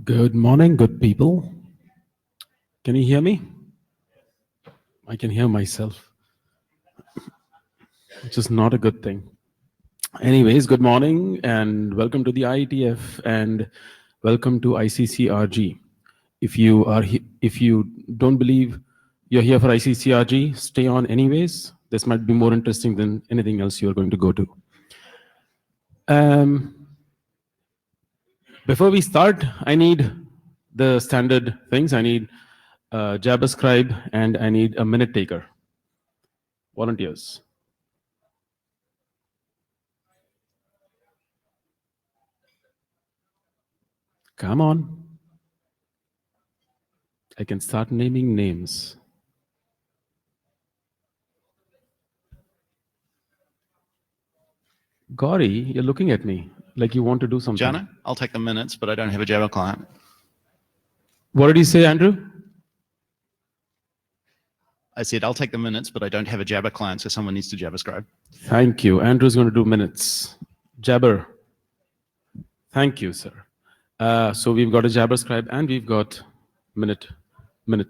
Good morning, good people. Can you hear me? I can hear myself, which is not a good thing. Anyways, good morning and welcome to the IETF and welcome to ICCRG. If you don't believe you're here for ICCRG, stay on anyways. This might be more interesting than anything else you're going to go to. Before we start, I need the standard things. I need a JavaScribe and I need a minute taker. Volunteers. Come on. I can start naming names. Gauri, you're looking at me like you want to do something. Jana, I'll take the minutes, but I don't have a Java client. What did you say, Andrew? I said, I'll take the minutes, but I don't have a Java client, so someone needs to JavaScribe. Thank you. Andrew's going to do minutes. Jabber. Thank you, sir. So we've got a JavaScribe and we've got minute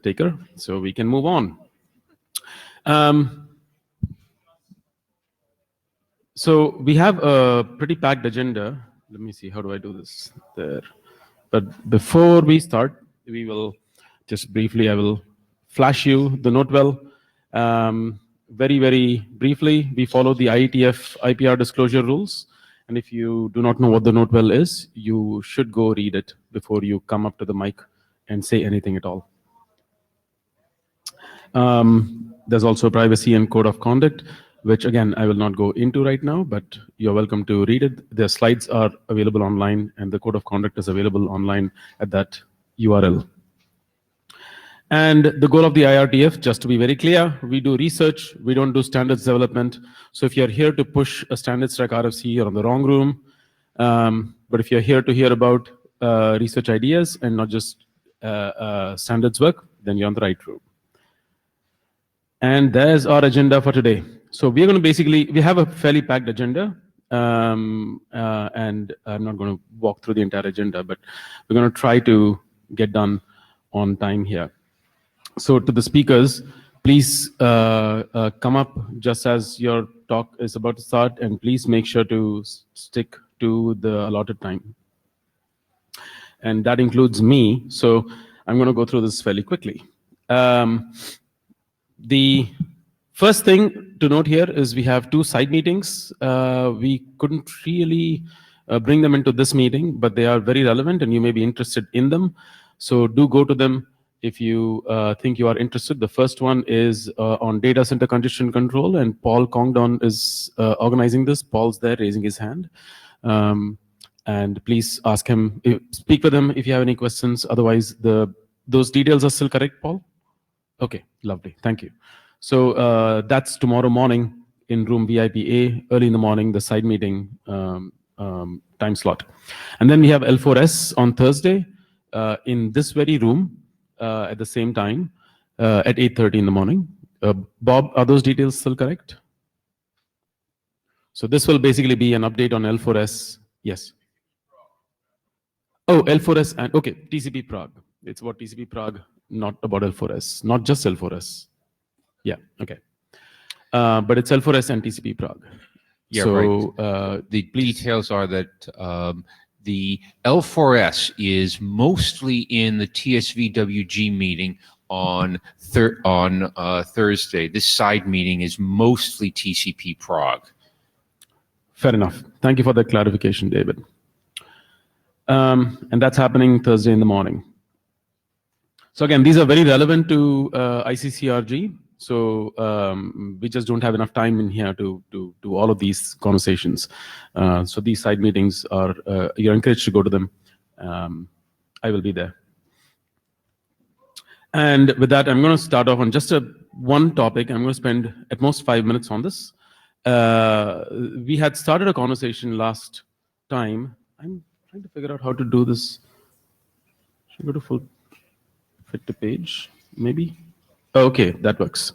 taker, so we can move on. So we have a pretty packed agenda. Let me see, how do I do this there? But before we start, we will just briefly, I will flash you the note well. Very, very briefly, we follow the IETF IPR disclosure rules. And if you do not know what the note well is, you should go read it before you come up to the mic and say anything at all. There's also privacy and code of conduct, which again, I will not go into right now, but you're welcome to read it. The slides are available online and the code of conduct is available online at that URL. And the goal of the IRTF, just to be very clear, we do research, we don't do standards development. So if you're here to push a standards track RFC, you're in the wrong room. But if you're here to hear about research ideas and not just standards work, then you're on the right room. And there's our agenda for today. So we're going to basically, we have a fairly packed agenda. And I'm not going to walk through the entire agenda, but we're going to try to get done on time here. So to the speakers, please come up just as your talk is about to start, and please make sure to stick to the allotted time. And that includes me, so I'm going to go through this fairly quickly. The first thing to note here is we have two side meetings. We couldn't really bring them into this meeting, but they are very relevant and you may be interested in them. So do go to them if you think you are interested. The first one is on data center congestion control, and Paul Congdon is organizing this. Paul's there raising his hand. And please ask him, speak with him if you have any questions. Otherwise, those details are still correct, Paul? Okay, lovely, thank you. So that's tomorrow morning in room VIP A, early in the morning, the side meeting time slot. And then we have L4S on Thursday in this very room at the same time at 8:30 in the morning. Bob, are those details still correct? So this will basically be an update on L4S, yes. Oh, L4S and, okay, TCP Prague. It's about TCP Prague, not about L4S, not just L4S. Yeah, okay. But it's L4S and TCP Prague. Yeah, so, right. The details are that the L4S is mostly in the TSVWG meeting on Thursday. This side meeting is mostly TCP Prague. Fair enough. Thank you for that clarification, David. And that's happening Thursday in the morning. So again, these are very relevant to ICCRG. So we just don't have enough time in here to do all of these conversations. So these side meetings are, you're encouraged to go to them. I will be there. And with that, I'm going to start off on just one topic. I'm going to spend at most 5 minutes on this. We had started a conversation last time. I'm trying to figure out how to do this. Should I go to full fit to page, maybe? Okay, that works.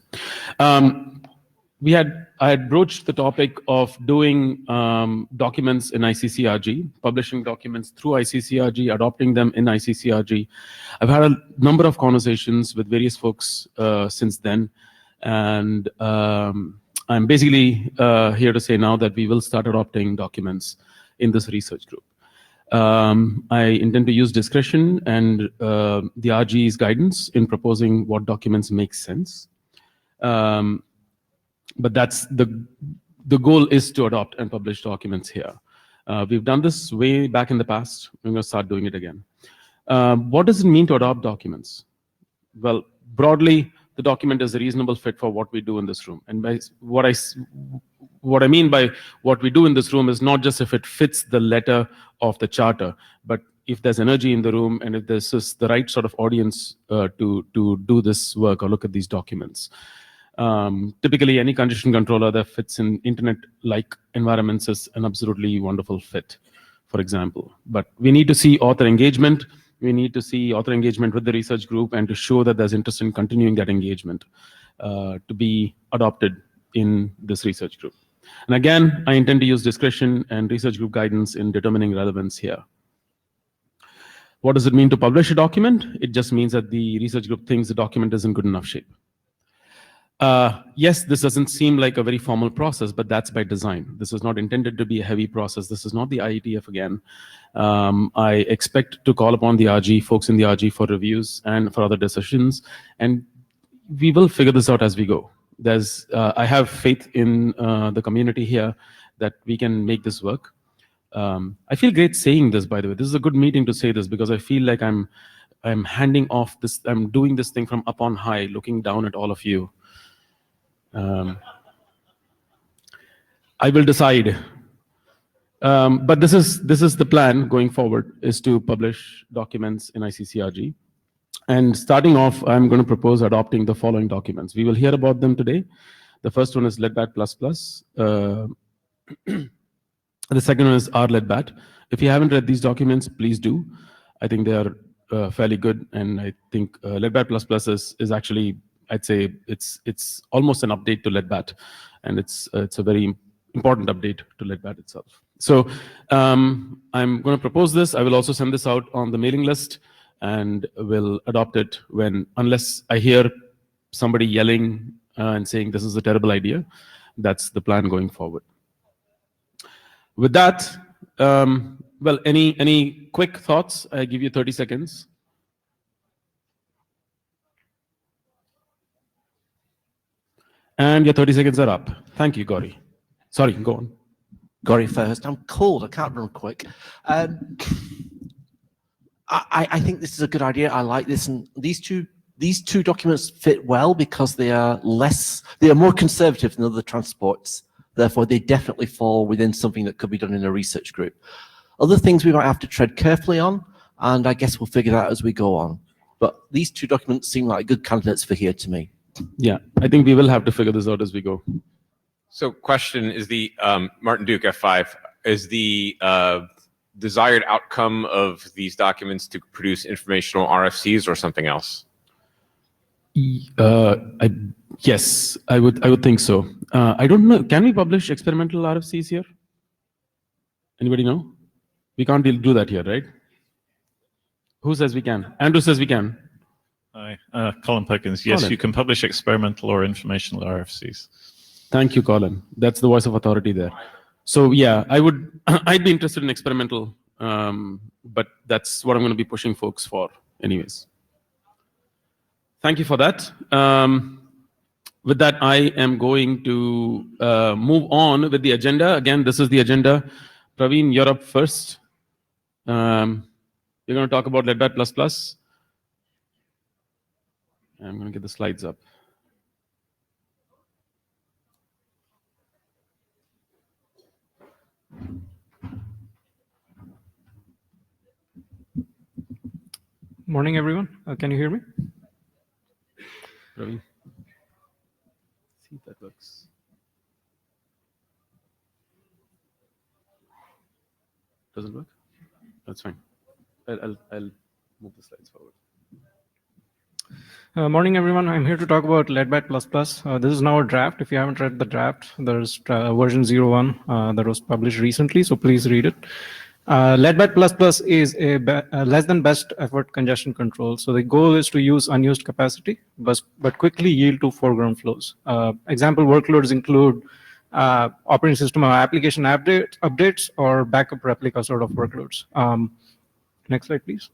I had broached the topic of doing documents in ICCRG, publishing documents through ICCRG, adopting them in ICCRG. I've had a number of conversations with various folks since then, and I'm basically here to say now that we will start adopting documents in this research group. I intend to use discretion and the RG's guidance in proposing what documents make sense. But that's the goal is to adopt and publish documents here. We've done this way back in the past. We're going to start doing it again. What does it mean to adopt documents? Well, broadly, the document is a reasonable fit for what we do in this room. And by what I mean by what we do in this room is not just if it fits the letter of the charter, but if there's energy in the room and if this is the right sort of audience to do this work or look at these documents. Typically, any congestion controller that fits in internet-like environments is an absolutely wonderful fit, for example. But we need to see author engagement. We need to see author engagement with the research group and to show that there's interest in continuing that engagement to be adopted in this research group. And again, I intend to use discretion and research group guidance in determining relevance here. What does it mean to publish a document? It just means that the research group thinks the document is in good enough shape. Yes, this doesn't seem like a very formal process, but that's by design. This is not intended to be a heavy process. This is not the IETF again. I expect to call upon the RG, folks in the RG for reviews and for other decisions, and we will figure this out as we go. I have faith in the community here that we can make this work. I feel great saying this, by the way. This is a good meeting to say this because I feel like I'm handing off this, I'm doing this thing from up on high, looking down at all of you. I will decide. But this is the plan going forward, is to publish documents in ICCRG. And starting off, I'm going to propose adopting the following documents. We will hear about them today. The first one is LEDBAT++. The second one is RLEDBAT. If you haven't read these documents, please do. I think they are fairly good, and I think LEDBAT++ is actually, I'd say it's almost an update to LEDBAT, and it's a very important update to LEDBAT itself. So I'm going to propose this. I will also send this out on the mailing list, and will adopt it unless I hear somebody yelling and saying this is a terrible idea. That's the plan going forward. With that, well, any quick thoughts? I give you 30 seconds. And your 30 seconds are up. Thank you, Gauri. Sorry, go on. Gauri first. I'm cold. I can't run quick. I think this is a good idea. I like this, and these two documents fit well because they are more conservative than other transports. Therefore, they definitely fall within something that could be done in a research group. Other things we might have to tread carefully on, and I guess we'll figure that out as we go on. But these two documents seem like good candidates for here to me. Yeah, I think we will have to figure this out as we go. So question is the, Martin Duke, F5, is the desired outcome of these documents to produce informational RFCs or something else? Yes, I would think so. I don't know. Can we publish experimental RFCs here? Anybody know? We can't do that here, right? Who says we can? Andrew says we can. Hi, Colin Perkins. Yes, Colin. you can publish experimental or informational RFCs. Thank you, Colin. That's the voice of authority there. So yeah, I'd be interested in experimental, but that's what I'm going to be pushing folks for anyways. Thank you for that. With that, I am going to move on with the agenda. Again, this is the agenda. Praveen, you're up first. You're going to talk about LEDBAT++. I'm going to get the slides up. Morning, everyone. Can you hear me? Ravi, see if that works. Doesn't work? That's fine. I'll move the slides forward. Morning, everyone. I'm here to talk about leadbat++. This is now a draft. If you haven't read the draft, there's version 01 that was published recently, so please read it. leadbat++ is a less than best effort congestion control. So the goal is to use unused capacity, but quickly yield to foreground flows. Example workloads include operating system or application updates or backup replica sort of workloads. Next slide, please.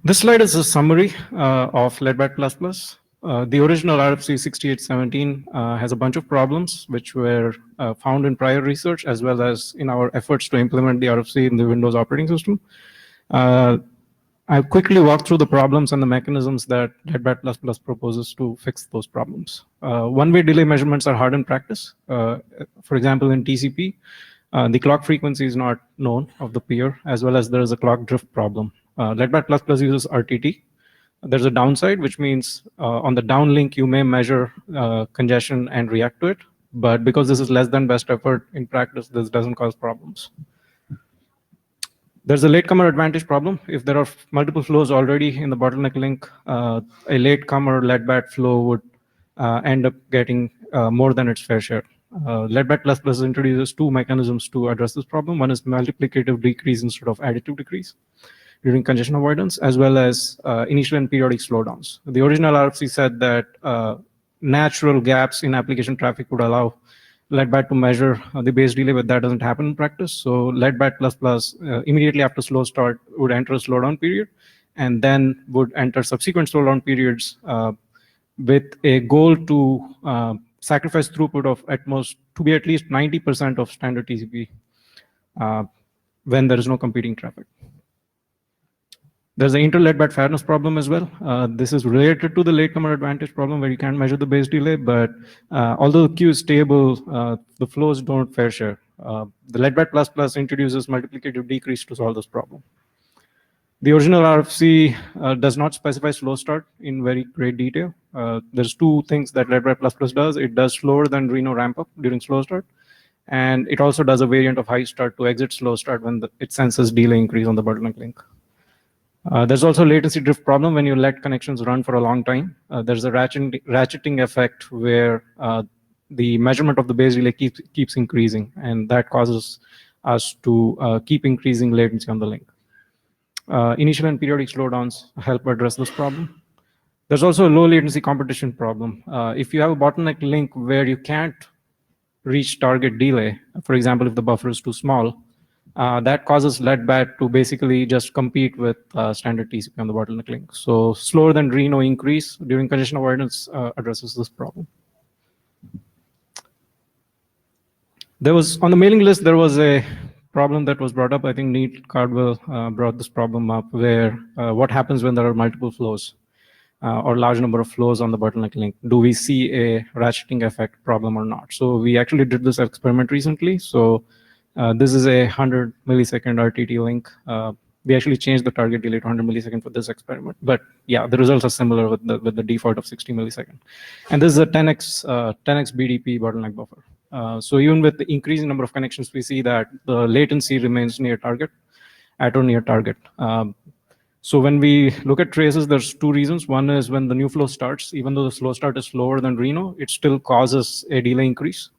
This slide is a summary of leadbat++. The original RFC 6817 has a bunch of problems which were found in prior research as well as in our efforts to implement the RFC in the Windows operating system. I'll quickly walk through the problems and the mechanisms that leadbat++ proposes to fix those problems. One-way delay measurements are hard in practice. For example, in TCP, the clock frequency is not known of the peer, as well as there is a clock drift problem. leadbat++ uses RTT. There's a downside, which means on the downlink, you may measure congestion and react to it. But because this is less than best effort in practice, this doesn't cause problems. There's a latecomer advantage problem. If there are multiple flows already in the bottleneck link, a latecomer leadbat flow would end up getting more than its fair share. leadbat++ introduces two mechanisms to address this problem. One is multiplicative decrease instead of additive decrease during congestion avoidance, as well as initial and periodic slowdowns. The original RFC said that natural gaps in application traffic would allow leadbat to measure the base delay, but that doesn't happen in practice. So leadbat++ immediately after slow start would enter a slowdown period, and then would enter subsequent slowdown periods with a goal to sacrifice throughput of to be at least 90% of standard TCP when there is no competing traffic. There's an inter-leadbat fairness problem as well. This is related to the latecomer advantage problem where you can't measure the base delay, but although the queue is stable, the flows don't fair share. The leadbat++ introduces multiplicative decrease to solve this problem. The original RFC does not specify slow start in very great detail. There's two things that leadbat++ does. It does slower than Reno ramp up during slow start, and it also does a variant of high start to exit slow start when it senses delay increase on the bottleneck link. There's also a latency drift problem when you let connections run for a long time. There's a ratcheting effect where the measurement of the base delay keeps increasing, and that causes us to keep increasing latency on the link. Initial and periodic slowdowns help address this problem. There's also a low latency competition problem. If you have a bottleneck link where you can't reach target delay, for example, if the buffer is too small, that causes leadbat to basically just compete with standard TCP on the bottleneck link. So slower than Reno increase during congestion avoidance addresses this problem. On the mailing list, there was a problem that was brought up. I think Neat Cardwell brought this problem up where what happens when there are multiple flows or large number of flows on the bottleneck link? Do we see a ratcheting effect problem or not? So we actually did this experiment recently. So this is a 100 millisecond RTT link. We actually changed the target delay to 100 millisecond for this experiment. But yeah, the results are similar with the default of 60 millisecond. And this is a 10x BDP bottleneck buffer. So even with the increasing number of connections, we see that the latency remains near target, at or near target. So when we look at traces, there's two reasons. One is when the new flow starts, even though the slow start is slower than Reno, it still causes a delay increase.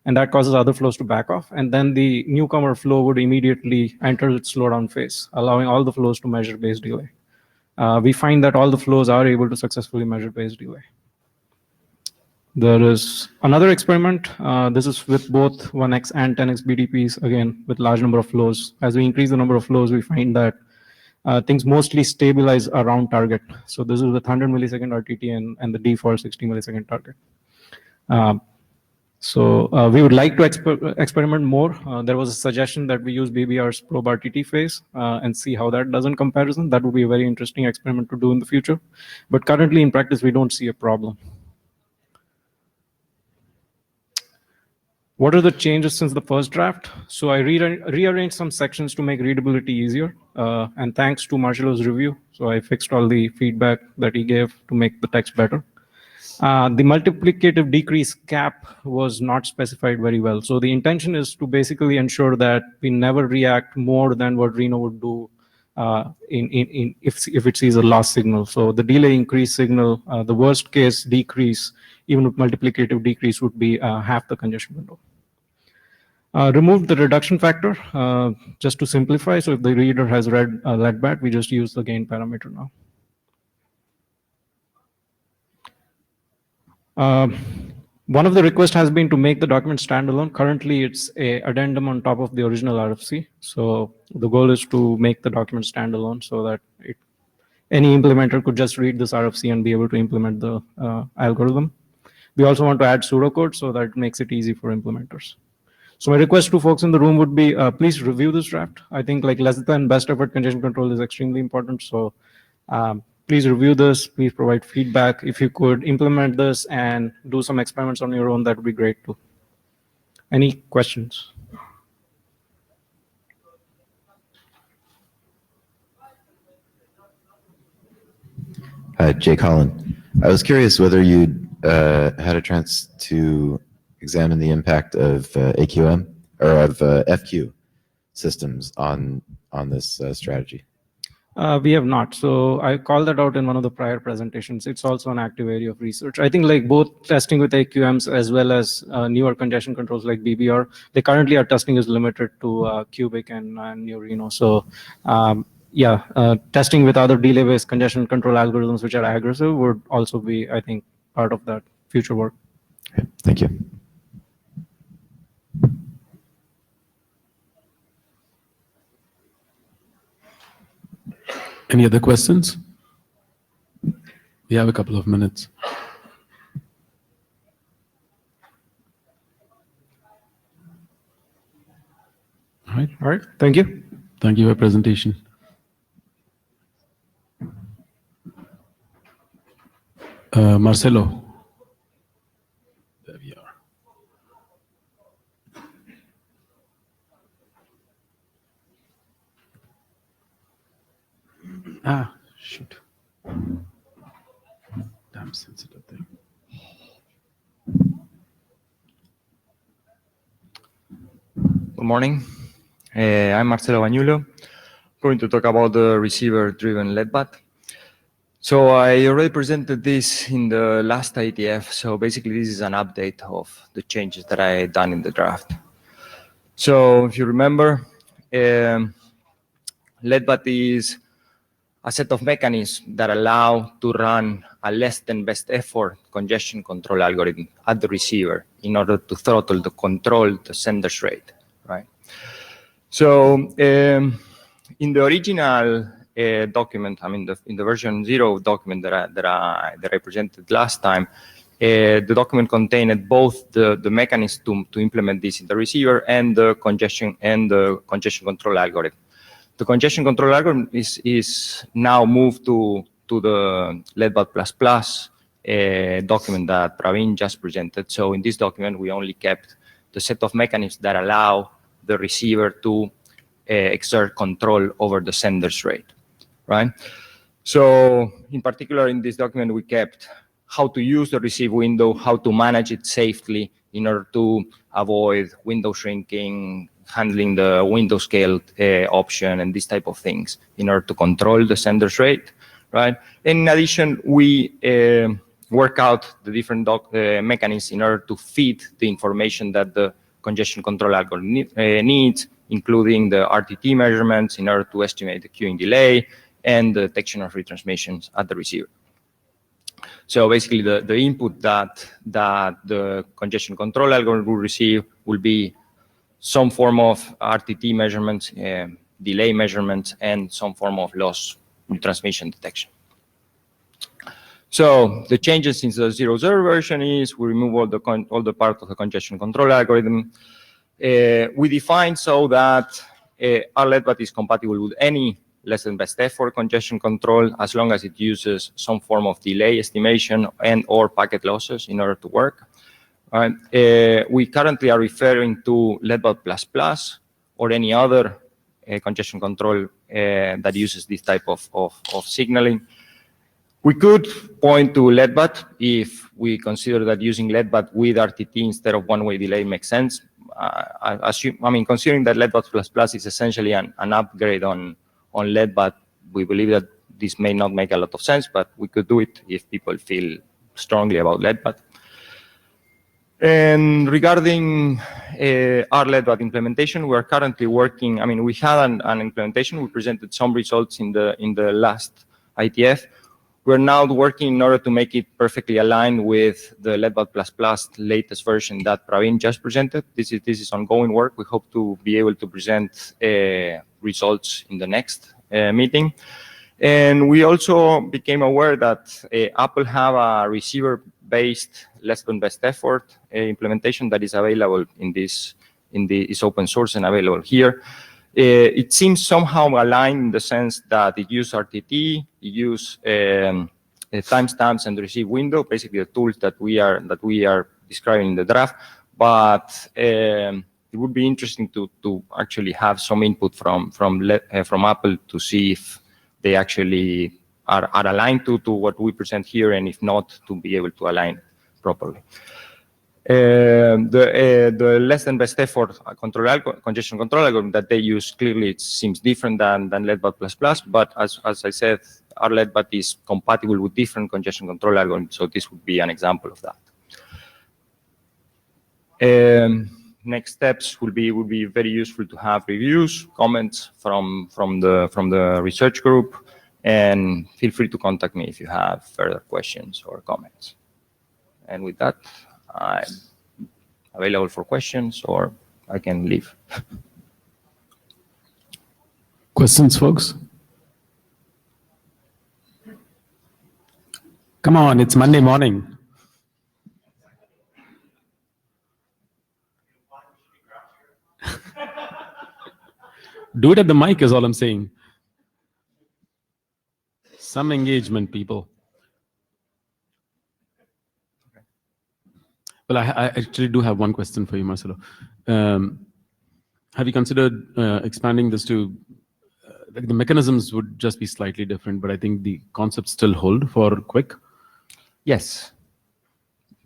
And that causes other flows to back off. And then the newcomer flow would immediately enter its slowdown phase, allowing all the flows to measure base delay. We find that all the flows are able to successfully measure base delay. There is another experiment. This is with both 1x and 10x BDPs, again, with large number of flows. As we increase the number of flows, we find that things mostly stabilize around target. So this is with 100 millisecond RTT and the default 60 millisecond target. So we would like to experiment more. There was a suggestion that we use BBR's probe RTT phase and see how that does in comparison. That would be a very interesting experiment to do in the future. But currently in practice, we don't see a problem. What are the changes since the first draft? So I rearranged some sections to make readability easier. And thanks to Marcello's review, so I fixed all the feedback that he gave to make the text better. The multiplicative decrease cap was not specified very well. So the intention is to basically ensure that we never react more than what Reno would do if it sees a loss signal. So the delay increase signal, the worst case decrease, even with multiplicative decrease, would be half the congestion window. Remove the reduction factor just to simplify. So if the reader has read LEDBAT, we just use the gain parameter now. One of the requests has been to make the document standalone. Currently, it's a addendum on top of the original RFC. So the goal is to make the document standalone so that any implementer could just read this RFC and be able to implement the algorithm. We also want to add pseudocode so that it makes it easy for implementers. So my request to folks in the room would be, please review this draft. I think like less than best effort congestion control is extremely important. So please review this, please provide feedback. If you could implement this and do some experiments on your own, that would be great too. Any questions? Jay Collin. I was curious whether you'd had a chance to examine the impact of AQM or of FQ systems on this strategy. We have not. So I called that out in one of the prior presentations. It's also an active area of research. I think like both testing with AQMs as well as newer congestion controls like BBR, they currently are testing is limited to Cubic and New Reno. So testing with other delay-based congestion control algorithms which are aggressive would also be, I think, part of that future work. Okay, thank you. Any other questions? We have a couple of minutes. All right. Thank you. Thank you for your presentation. Marcelo. There we are. Ah, shoot. Damn sensitive thing. Good morning. I'm Marcelo Bañulo. Going to talk about the receiver-driven LEDBAT. So I already presented this in the last IETF. So basically, this is an update of the changes that I done in the draft. So if you remember, LEDBAT is a set of mechanisms that allow to run a less than best effort congestion control algorithm at the receiver in order to throttle the control the sender's rate, right? So in the original document, I mean, in the version 0 document that I presented last time, the document contained both the mechanism to implement this in the receiver and the congestion control algorithm. The congestion control algorithm is now moved to the LEDBAT++ document that Praveen just presented. So in this document, we only kept the set of mechanisms that allow the receiver to exert control over the sender's rate, right? So in particular, in this document, we kept how to use the receive window, how to manage it safely in order to avoid window shrinking, handling the window scale option and these type of things in order to control the sender's rate, right? In addition, we work out the different mechanisms in order to feed the information that the congestion control algorithm needs, including the RTT measurements in order to estimate the queuing delay and the detection of retransmissions at the receiver. So basically, the input that the congestion control algorithm will receive will be some form of RTT measurements, delay measurements, and some form of loss retransmission detection. So the changes since the 0.0 version is we remove all the part of the congestion control algorithm. We define so that our LEDBAT is compatible with any less than best effort congestion control as long as it uses some form of delay estimation and or packet losses in order to work. We currently are referring to LEDBAT++ or any other congestion control that uses this type of signaling. We could point to LEDBAT if we consider that using LEDBAT with RTT instead of one-way delay makes sense. Considering that LEDBAT++ is essentially an upgrade on LEDBAT, we believe that this may not make a lot of sense, but we could do it if people feel strongly about LEDBAT. And regarding our LEDBAT implementation, we are currently working. We had an implementation. We presented some results in the last IETF. We're now working in order to make it perfectly aligned with the LEDBAT++ latest version that Praveen just presented. This is ongoing work. We hope to be able to present results in the next meeting. And we also became aware that Apple have a receiver-based less than best effort implementation that is available is open source and available here. It seems somehow aligned in the sense that it uses RTT, it uses timestamps and receive window, basically the tools that we are describing in the draft. But it would be interesting to actually have some input from Apple to see if they actually are aligned to what we present here, and if not, to be able to align properly. The less than best effort congestion control algorithm that they use, clearly it seems different than LEDBAT++, but as I said, our LEDBAT is compatible with different congestion control algorithms, so this would be an example of that. Next steps would be very useful to have reviews, comments from the research group, and feel free to contact me if you have further questions or comments. And with that, I'm available for questions, or I can leave. Questions, folks? Come on, it's Monday morning. Do it at the mic is all I'm saying. Some engagement, people. Well, I actually do have one question for you, Marcelo. Have you considered expanding this to, the mechanisms would just be slightly different, but I think the concepts still hold for Quick? Yes.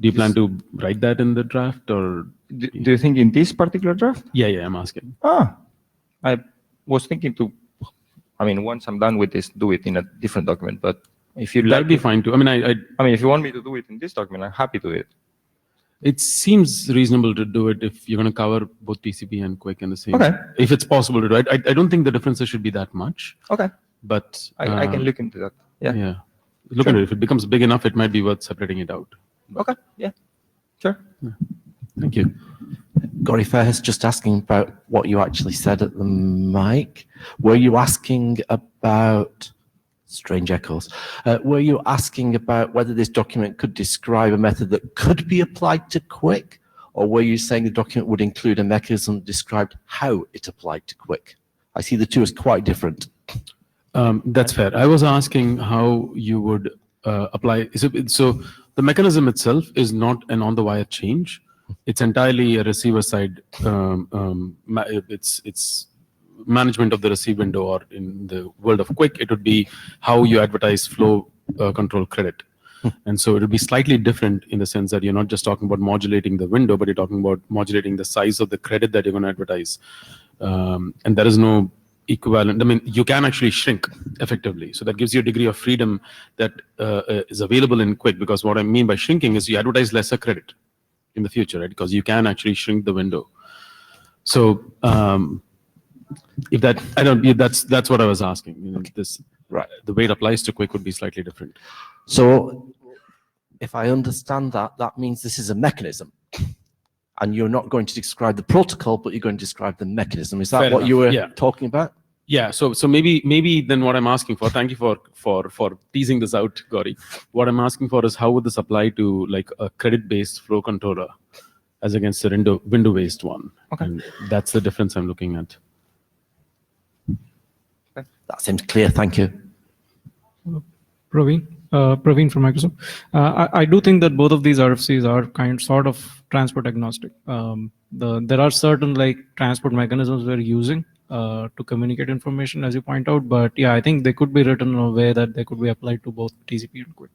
Do you plan to write that in the draft, or? Do you think in this particular draft? Yeah, I'm asking. I was thinking to, once I'm done with this, do it in a different document, but if you'd like. That'd be fine too. If you want me to do it in this document, I'm happy to do it. It seems reasonable to do it if you're going to cover both TCP and Quick in the same. Okay. If it's possible to do it. I don't think the differences should be that much. Okay. But I can look into that. Yeah. Yeah. Look at it. If it becomes big enough, it might be worth separating it out. Okay. Yeah. Sure. Yeah. Thank you. Gori Fairhurst, just asking about what you actually said at the mic. Were you asking about, strange echoes, were you asking about whether this document could describe a method that could be applied to Quick? Or were you saying the document would include a mechanism that described how it applied to Quick? I see the two as quite different. That's fair. I was asking how you would apply. So the mechanism itself is not an on-the-wire change. It's entirely a receiver side. It's management of the receive window, or in the world of Quick, it would be how you advertise flow control credit. And so it would be slightly different in the sense that you're not just talking about modulating the window, but you're talking about modulating the size of the credit that you're going to advertise. And there is no equivalent. You can actually shrink effectively. So that gives you a degree of freedom that is available in Quick, because what I mean by shrinking is you advertise lesser credit in the future, right? Because you can actually shrink the window. So if that, that's what I was asking. Okay. Right. The way it applies to Quick would be slightly different. So if I understand that, that means this is a mechanism. And you're not going to describe the protocol, but you're going to describe the mechanism. Is that Fair what enough. you were Yeah. talking about? Yeah, so maybe then what I'm asking for, thank you for teasing this out, Gori. What I'm asking for is how would this apply to like a credit-based flow controller as against a window-based one? Okay. And that's the difference I'm looking at. That seems clear. Thank you. Praveen from Microsoft. I do think that both of these RFCs are sort of transport agnostic. There are certain like transport mechanisms we're using to communicate information, as you point out. But yeah, I think they could be written in a way that they could be applied to both TCP and QUIC.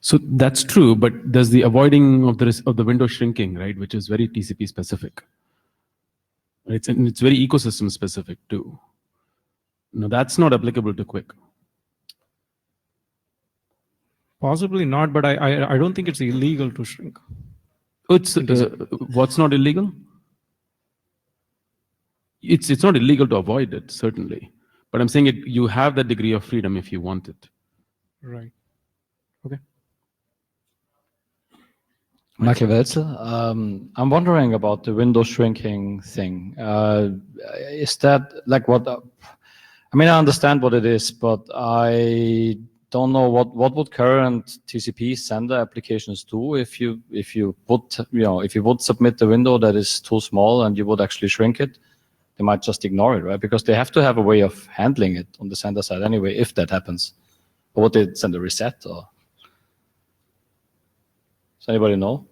So that's true, but there's the avoiding of the window shrinking, right, which is very TCP specific. It's very ecosystem specific too. No, that's not applicable to QUIC. Possibly not, but I don't think it's illegal to shrink. It's what's not illegal? It's not illegal to avoid it, certainly, but I'm saying you have that degree of freedom if you want it. Right. Okay. Michael Welze. I'm wondering about the window shrinking thing. Is that like what? I mean, I understand what it is, but I don't know what would current TCP sender applications do if you would submit the window that is too small and you would actually shrink it. They might just ignore it, right? Because they have to have a way of handling it on the sender side anyway, if that happens. Or would they send a reset? Or does anybody know?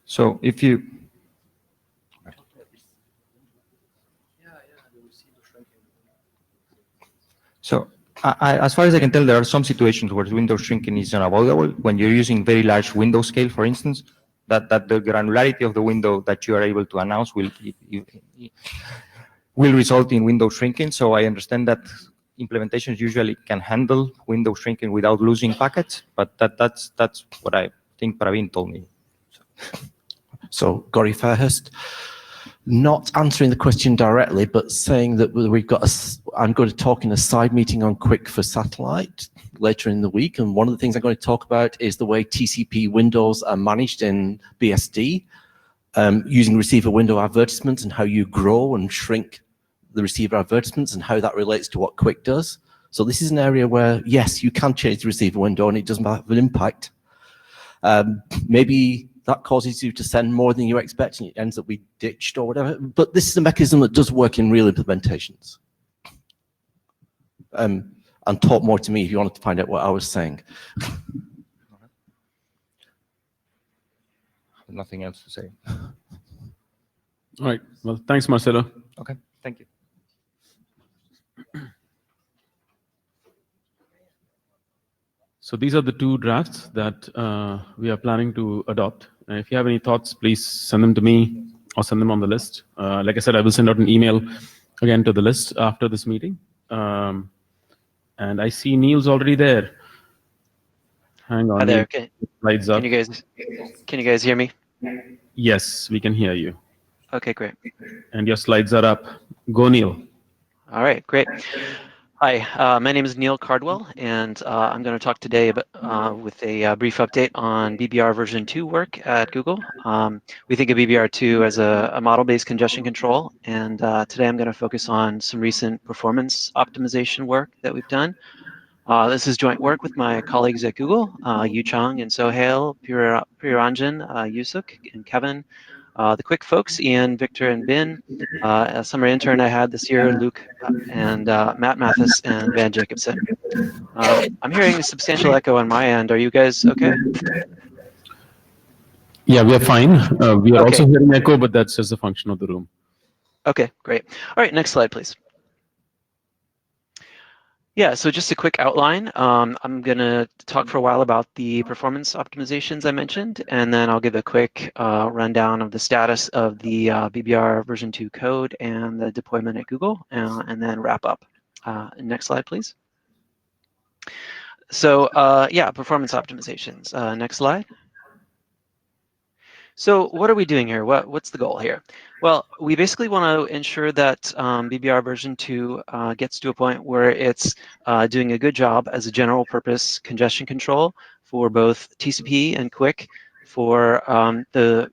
So if you as far as I can tell, there are some situations where window shrinking is unavoidable. When you're using very large window scale, for instance, that the granularity of the window that you are able to announce will result in window shrinking. So I understand that implementations usually can handle window shrinking without losing packets, but that's what I think Praveen told me. So Gori Fairhurst, not answering the question directly, but saying that we've got I'm going to talk in a side meeting on QUIC for satellite later in the week, and one of the things I'm going to talk about is the way TCP windows are managed in BSD, using receiver window advertisements and how you grow and shrink the receiver advertisements and how that relates to what QUIC does. So this is an area where, yes, you can change the receiver window and it doesn't have an impact. Maybe that causes you to send more than you expect and it ends up being ditched or whatever. But this is a mechanism that does work in real implementations. And talk more to me if you wanted to find out what I was saying. Nothing else to say. All right. Well, thanks, Marcelo. Okay, thank you. So these are the two drafts that we are planning to adopt. And if you have any thoughts, please send them to me or send them on the list. Like I said, I will send out an email again to the list after this meeting. And I see Neil's already there. Hang on. Hi there. Slides up. Can you guys hear me? Yes, we can hear you. Okay, great. And your slides are up. Go, Neil. All right, great. Hi, my name is Neil Cardwell, and I'm going to talk today with a brief update on BBR version 2 work at Google. We think of BBR 2 as a model-based congestion control, and today I'm going to focus on some recent performance optimization work that we've done. This is joint work with my colleagues at Google, Yu Chang and Sohail, Priyaranjan, Yusuk, and Kevin, the QUIC folks, Ian, Victor, and Bin, a summer intern I had this year, Luke, and Matt Mathis, and Van Jacobson. I'm hearing a substantial echo on my end. Are you guys okay? Yeah, we are fine. We are Okay. also hearing echo, but that's just a function of the room. Okay, great. All right, next slide, please. Yeah, so just a quick outline. I'm going to talk for a while about the performance optimizations I mentioned, and then I'll give a quick rundown of the status of the BBR version 2 code and the deployment at Google, and then wrap up. Next slide, please. So yeah, performance optimizations. Next slide. So what are we doing here? What's the goal here? Well, we basically want to ensure that BBR version 2 gets to a point where it's doing a good job as a general purpose congestion control for both TCP and QUIC for the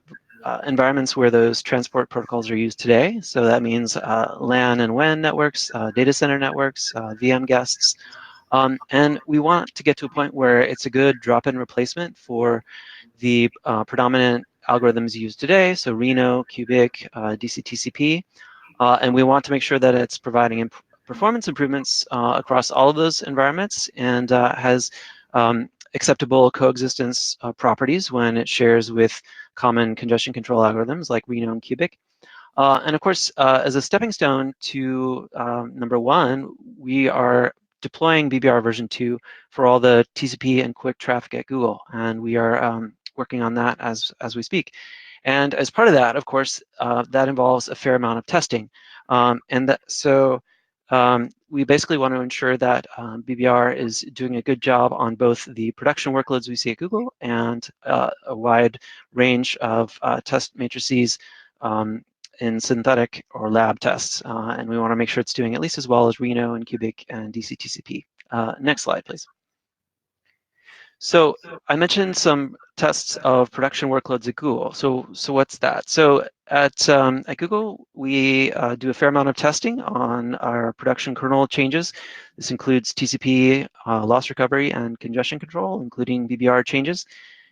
environments where those transport protocols are used today. So that means LAN and WAN networks, data center networks, VM guests. And we want to get to a point where it's a good drop-in replacement for the predominant algorithms used today, so Reno, Cubic, DC-TCP, and we want to make sure that it's providing performance improvements across all of those environments and has acceptable coexistence properties when it shares with common congestion control algorithms like Reno and Cubic. And of course, as a stepping stone to number one, we are deploying BBR version 2 for all the TCP and quick traffic at Google, and we are working on that as we speak. And as part of that, of course, that involves a fair amount of testing, we basically want to ensure that BBR is doing a good job on both the production workloads we see at Google and a wide range of test matrices in synthetic or lab tests. And we want to make sure it's doing at least as well as Reno and Cubic and DC-TCP. Next slide, please. So I mentioned some tests of production workloads at Google. So what's that? So at Google, we do a fair amount of testing on our production kernel changes. This includes TCP, loss recovery, and congestion control, including BBR changes.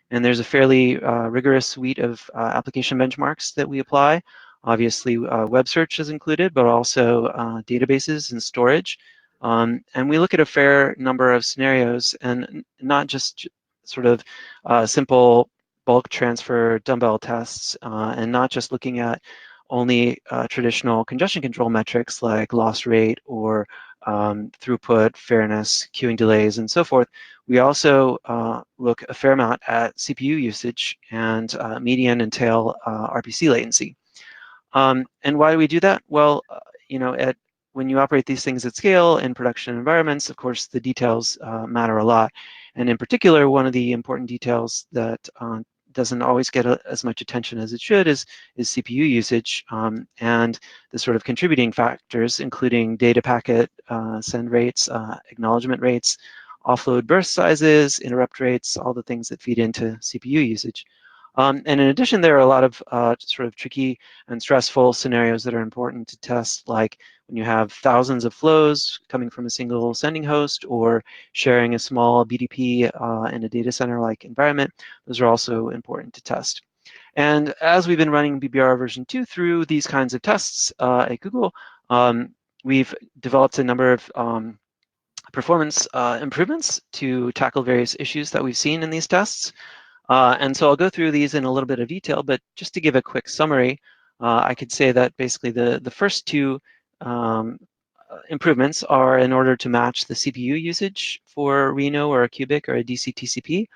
And there's a fairly rigorous suite of application benchmarks that we apply. Obviously, web search is included, but also databases and storage. And we look at a fair number of scenarios, and not just sort of simple bulk transfer dumbbell tests, and not just looking at only traditional congestion control metrics like loss rate or throughput, fairness, queuing delays, and so forth. We also look a fair amount at CPU usage and median and tail RPC latency. And why do we do that? Well, when you operate these things at scale in production environments, of course, the details matter a lot. And in particular, one of the important details that doesn't always get as much attention as it should is CPU usage and the sort of contributing factors, including data packet send rates, acknowledgement rates, offload burst sizes, interrupt rates, all the things that feed into CPU usage. And in addition, there are a lot of sort of tricky and stressful scenarios that are important to test, like when you have thousands of flows coming from a single sending host or sharing a small BDP in a data center-like environment. Those are also important to test. And as we've been running BBR version 2 through these kinds of tests at Google, we've developed a number of performance improvements to tackle various issues that we've seen in these tests. And so I'll go through these in a little bit of detail, but just to give a quick summary, I could say that basically the first two improvements are in order to match the CPU usage for Reno or a Cubic or a DC-TCP.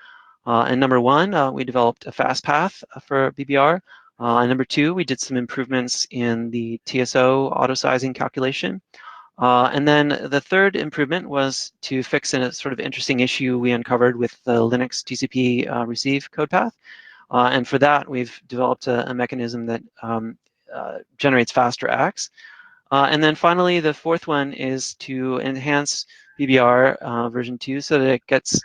And number one, we developed a fast path for BBR. And number two, we did some improvements in the TSO autosizing calculation. And then the third improvement was to fix a sort of interesting issue we uncovered with the Linux TCP receive code path. And for that, we've developed a mechanism that generates faster ACKS. And then finally, the fourth one is to enhance BBR version 2 so that it gets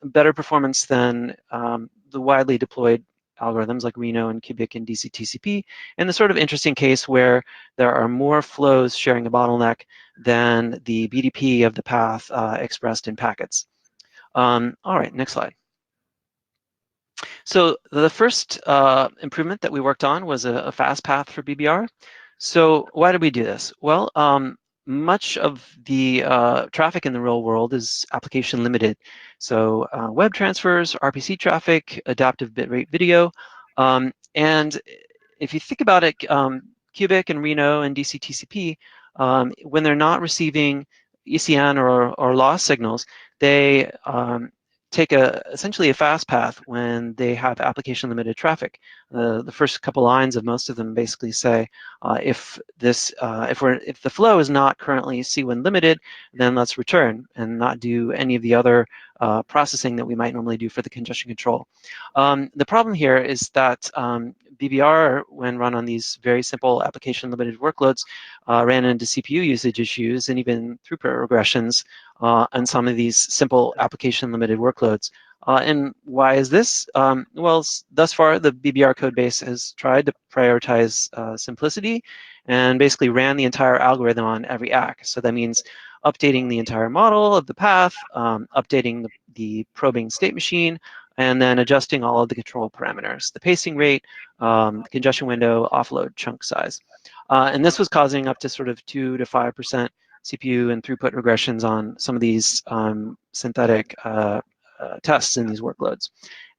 better performance than the widely deployed algorithms like Reno and Cubic and DC-TCP, in the sort of interesting case where there are more flows sharing a bottleneck than the BDP of the path expressed in packets. All right, next slide. So the first improvement that we worked on was a fast path for BBR. So why did we do this? Well, much of the traffic in the real world is application limited. So web transfers, RPC traffic, adaptive bitrate video. And if you think about it, Cubic and Reno and DC-TCP, when they're not receiving ECN or loss signals, they take essentially a fast path when they have application limited traffic. The first couple lines of most of them basically say, if the flow is not currently C1 limited, then let's return and not do any of the other processing that we might normally do for the congestion control. The problem here is that BBR, when run on these very simple application limited workloads, ran into CPU usage issues and even throughput regressions on some of these simple application limited workloads. And why is this? Well, thus far, the BBR code base has tried to prioritize simplicity and basically ran the entire algorithm on every ACK. So that means updating the entire model of the path, updating the probing state machine, and then adjusting all of the control parameters, the pacing rate, congestion window, offload chunk size. And this was causing up to sort of 2 to 5% CPU and throughput regressions on some of these synthetic tests in these workloads.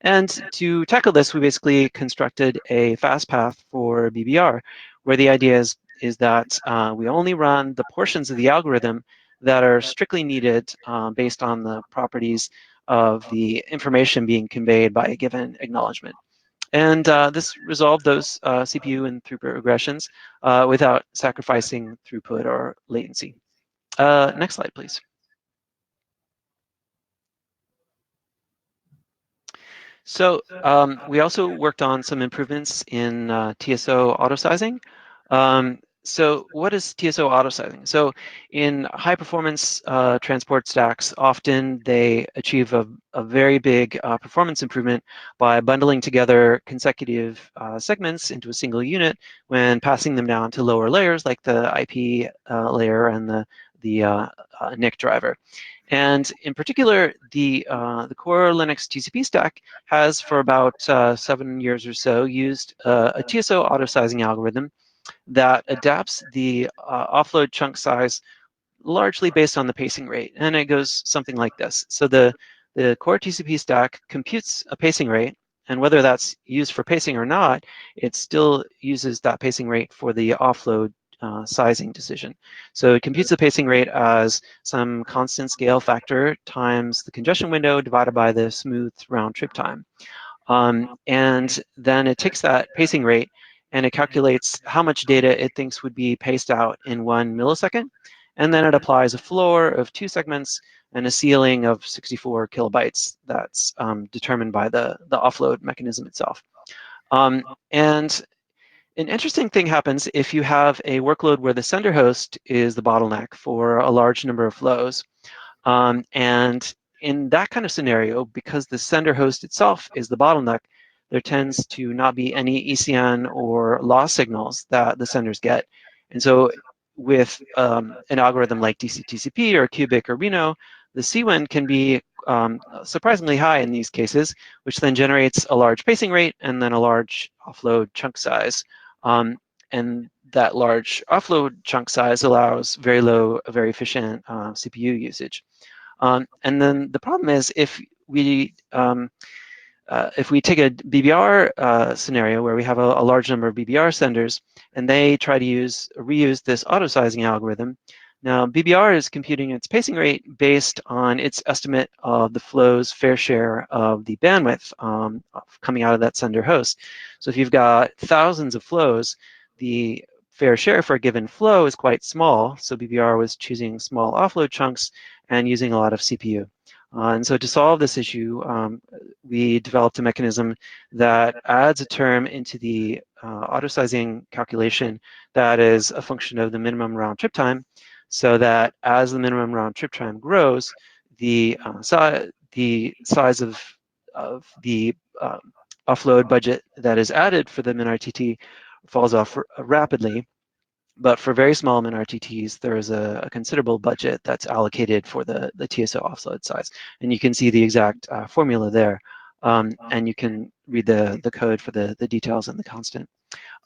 And to tackle this, we basically constructed a fast path for BBR, where the idea is that we only run the portions of the algorithm that are strictly needed based on the properties of the information being conveyed by a given acknowledgement. And this resolved those CPU and throughput regressions without sacrificing throughput or latency. Next slide, please. So we also worked on some improvements in TSO autosizing. So what is TSO autosizing? So in high performance transport stacks, often they achieve a very big performance improvement by bundling together consecutive segments into a single unit when passing them down to lower layers like the IP layer and the NIC driver. And in particular, the core Linux TCP stack has for about 7 years or so used a TSO autosizing algorithm that adapts the offload chunk size largely based on the pacing rate. And it goes something like this. So the core TCP stack computes a pacing rate, and whether that's used for pacing or not, it still uses that pacing rate for the offload sizing decision. So it computes the pacing rate as some constant scale factor times the congestion window divided by the smooth round trip time. And then it takes that pacing rate and it calculates how much data it thinks would be paced out in 1 millisecond. And then it applies a floor of 2 segments and a ceiling of 64 kilobytes that's determined by the offload mechanism itself. And an interesting thing happens if you have a workload where the sender host is the bottleneck for a large number of flows. And in that kind of scenario, because the sender host itself is the bottleneck, there tends to not be any ECN or loss signals that the senders get. And so with an algorithm like DCTCP or Cubic or Reno, the CWIN can be surprisingly high in these cases, which then generates a large pacing rate and then a large offload chunk size. And that large offload chunk size allows very low, very efficient CPU usage. And then the problem is if we take a BBR scenario where we have a large number of BBR senders and they try to reuse this autosizing algorithm, now BBR is computing its pacing rate based on its estimate of the flow's fair share of the bandwidth coming out of that sender host. So if you've got thousands of flows, the fair share for a given flow is quite small. So BBR was choosing small offload chunks and using a lot of CPU. And so to solve this issue, we developed a mechanism that adds a term into the autosizing calculation that is a function of the minimum round trip time, so that as the minimum round trip time grows, the size of the offload budget that is added for the MinRTT falls off rapidly. But for very small MinRTTs, there is a considerable budget that's allocated for the TSO offload size. And you can see the exact formula there. And you can read the code for the details and the constant.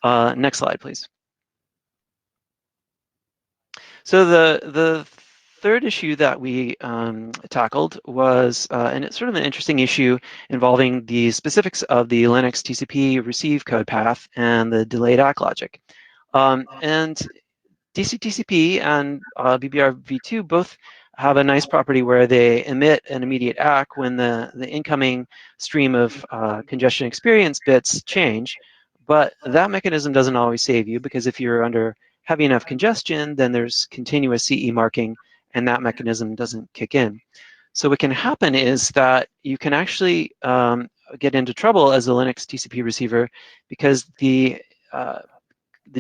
Next slide, please. So the third issue that we tackled was, and it's sort of an interesting issue involving the specifics of the Linux TCP receive code path and the delayed ACK logic. And DCTCP and BBR v2 both have a nice property where they emit an immediate ACK when the incoming stream of congestion experience bits change. But that mechanism doesn't always save you, because if you're under heavy enough congestion, then there's continuous CE marking and that mechanism doesn't kick in. So what can happen is that you can actually get into trouble as a Linux TCP receiver, because the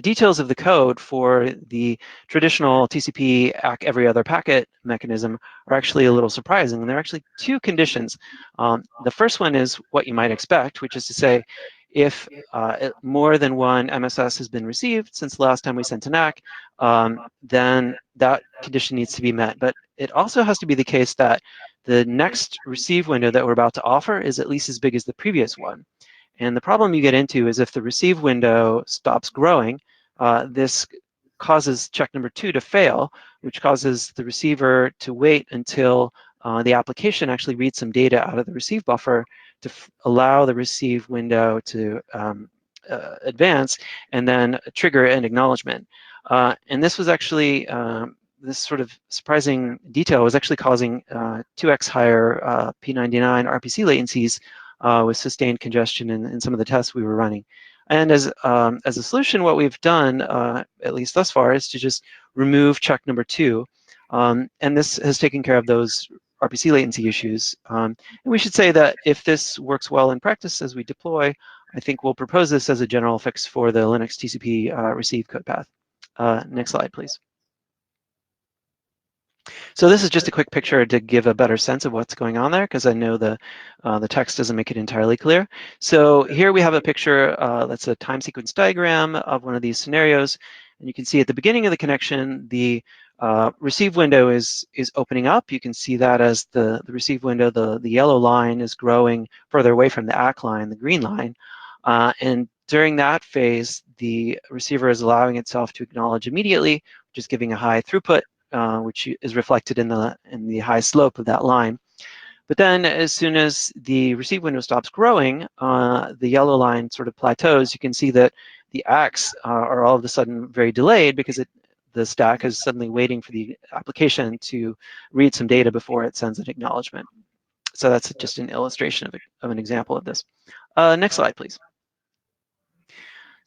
details of the code for the traditional TCP ACK every other packet mechanism are actually a little surprising. And there are actually two conditions. The first one is what you might expect, which is to say, if more than one MSS has been received since the last time we sent an ACK, then that condition needs to be met. But it also has to be the case that the next receive window that we're about to offer is at least as big as the previous one. And the problem you get into is if the receive window stops growing, this causes check number 2 to fail, which causes the receiver to wait until the application actually reads some data out of the receive buffer to allow the receive window to advance and then trigger an acknowledgement. And this was actually, this sort of surprising detail was actually causing 2x higher P99 RPC latencies with sustained congestion in some of the tests we were running. And as a solution, what we've done, at least thus far, is to just remove check number 2. And this has taken care of those RPC latency issues. And we should say that if this works well in practice as we deploy, I think we'll propose this as a general fix for the Linux TCP receive code path. Next slide, please. So this is just a quick picture to give a better sense of what's going on there, because I know the text doesn't make it entirely clear. So here we have a picture that's a time sequence diagram of one of these scenarios. And you can see at the beginning of the connection, the receive window is opening up. You can see that as the receive window, the yellow line is growing further away from the ACK line, the green line. And during that phase, the receiver is allowing itself to acknowledge immediately, which is giving a high throughput, which is reflected in the high slope of that line. But then as soon as the receive window stops growing, the yellow line sort of plateaus. You can see that the ACKS are all of a sudden very delayed because the stack is suddenly waiting for the application to read some data before it sends an acknowledgement. So that's just an illustration of an example of this. Next slide, please.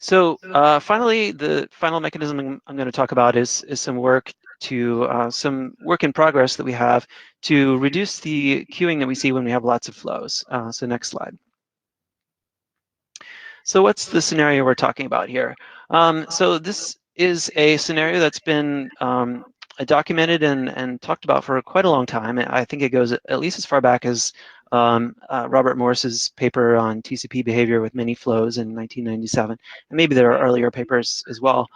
So finally, the final mechanism I'm going to talk about is some work in progress that we have to reduce the queuing that we see when we have lots of flows. So next slide. So what's the scenario we're talking about here? So this is a scenario that's been documented and talked about for quite a long time. I think it goes at least as far back as Robert Morris's paper on TCP behavior with many flows in 1997. And maybe there are earlier papers as well.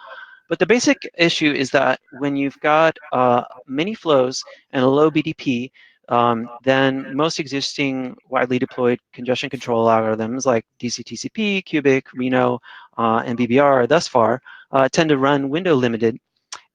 But the basic issue is that when you've got many flows and a low BDP, then most existing widely deployed congestion control algorithms like DCTCP, Cubic, Reno, and BBR thus far tend to run window limited.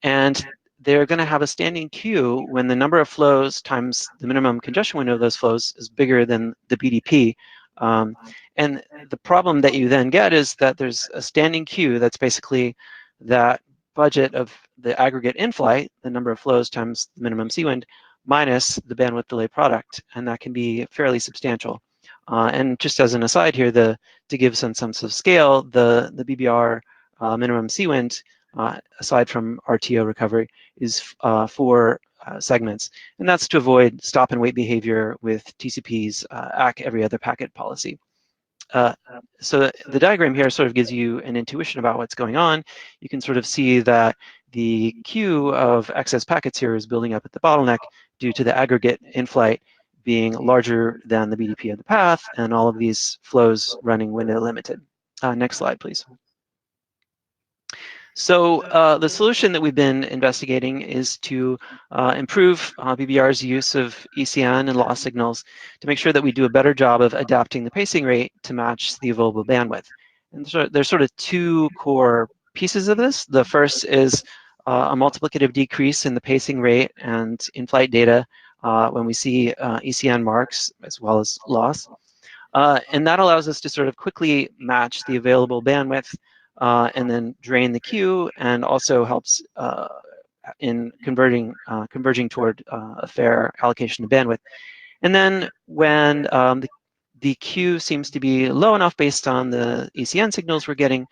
And they're going to have a standing queue when the number of flows times the minimum congestion window of those flows is bigger than the BDP. And the problem that you then get is that there's a standing queue that's basically that budget of the aggregate in-flight, the number of flows times the minimum C-wind, minus the bandwidth delay product, and that can be fairly substantial. And just as an aside here, to give some sense of scale, the BBR minimum C-wind, aside from RTO recovery, is 4 segments, and that's to avoid stop and wait behavior with TCP's ACK every other packet policy. So the diagram here sort of gives you an intuition about what's going on. You can sort of see that the queue of excess packets here is building up at the bottleneck due to the aggregate in-flight being larger than the BDP of the path, and all of these flows running window limited. Next slide, please. So the solution that we've been investigating is to improve BBR's use of ECN and loss signals to make sure that we do a better job of adapting the pacing rate to match the available bandwidth. And so there's sort of 2 core pieces of this. The first is a multiplicative decrease in the pacing rate and in-flight data when we see ECN marks as well as loss. And that allows us to sort of quickly match the available bandwidth and then drain the queue, and also helps in converging toward a fair allocation of bandwidth. And then when the queue seems to be low enough based on the ECN signals we're getting,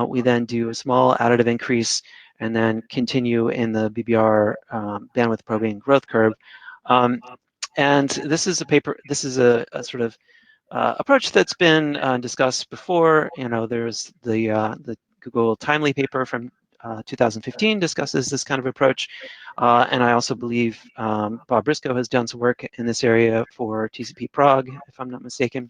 we then do a small additive increase and then continue in the BBR bandwidth probing growth curve. And this is a sort of approach that's been discussed before. You know, there's the Google Timely paper from 2015 discusses this kind of approach, and I also believe Bob Briscoe has done some work in this area for TCP Prague, if I'm not mistaken.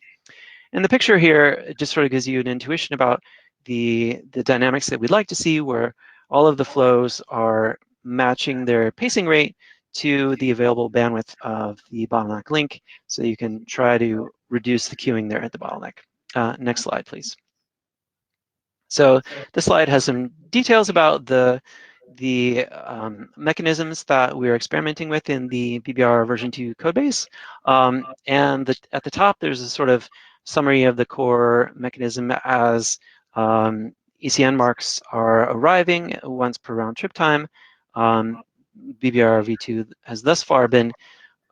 And the picture here just sort of gives you an intuition about the dynamics that we'd like to see, where all of the flows are matching their pacing rate to the available bandwidth of the bottleneck link, so you can try to reduce the queuing there at the bottleneck. Next slide, please. So this slide has some details about the the mechanisms that we're experimenting with in the BBR version 2 codebase. And at the top, there's a sort of summary of the core mechanism as ECN marks are arriving once per round trip time. BBR v2 has thus far been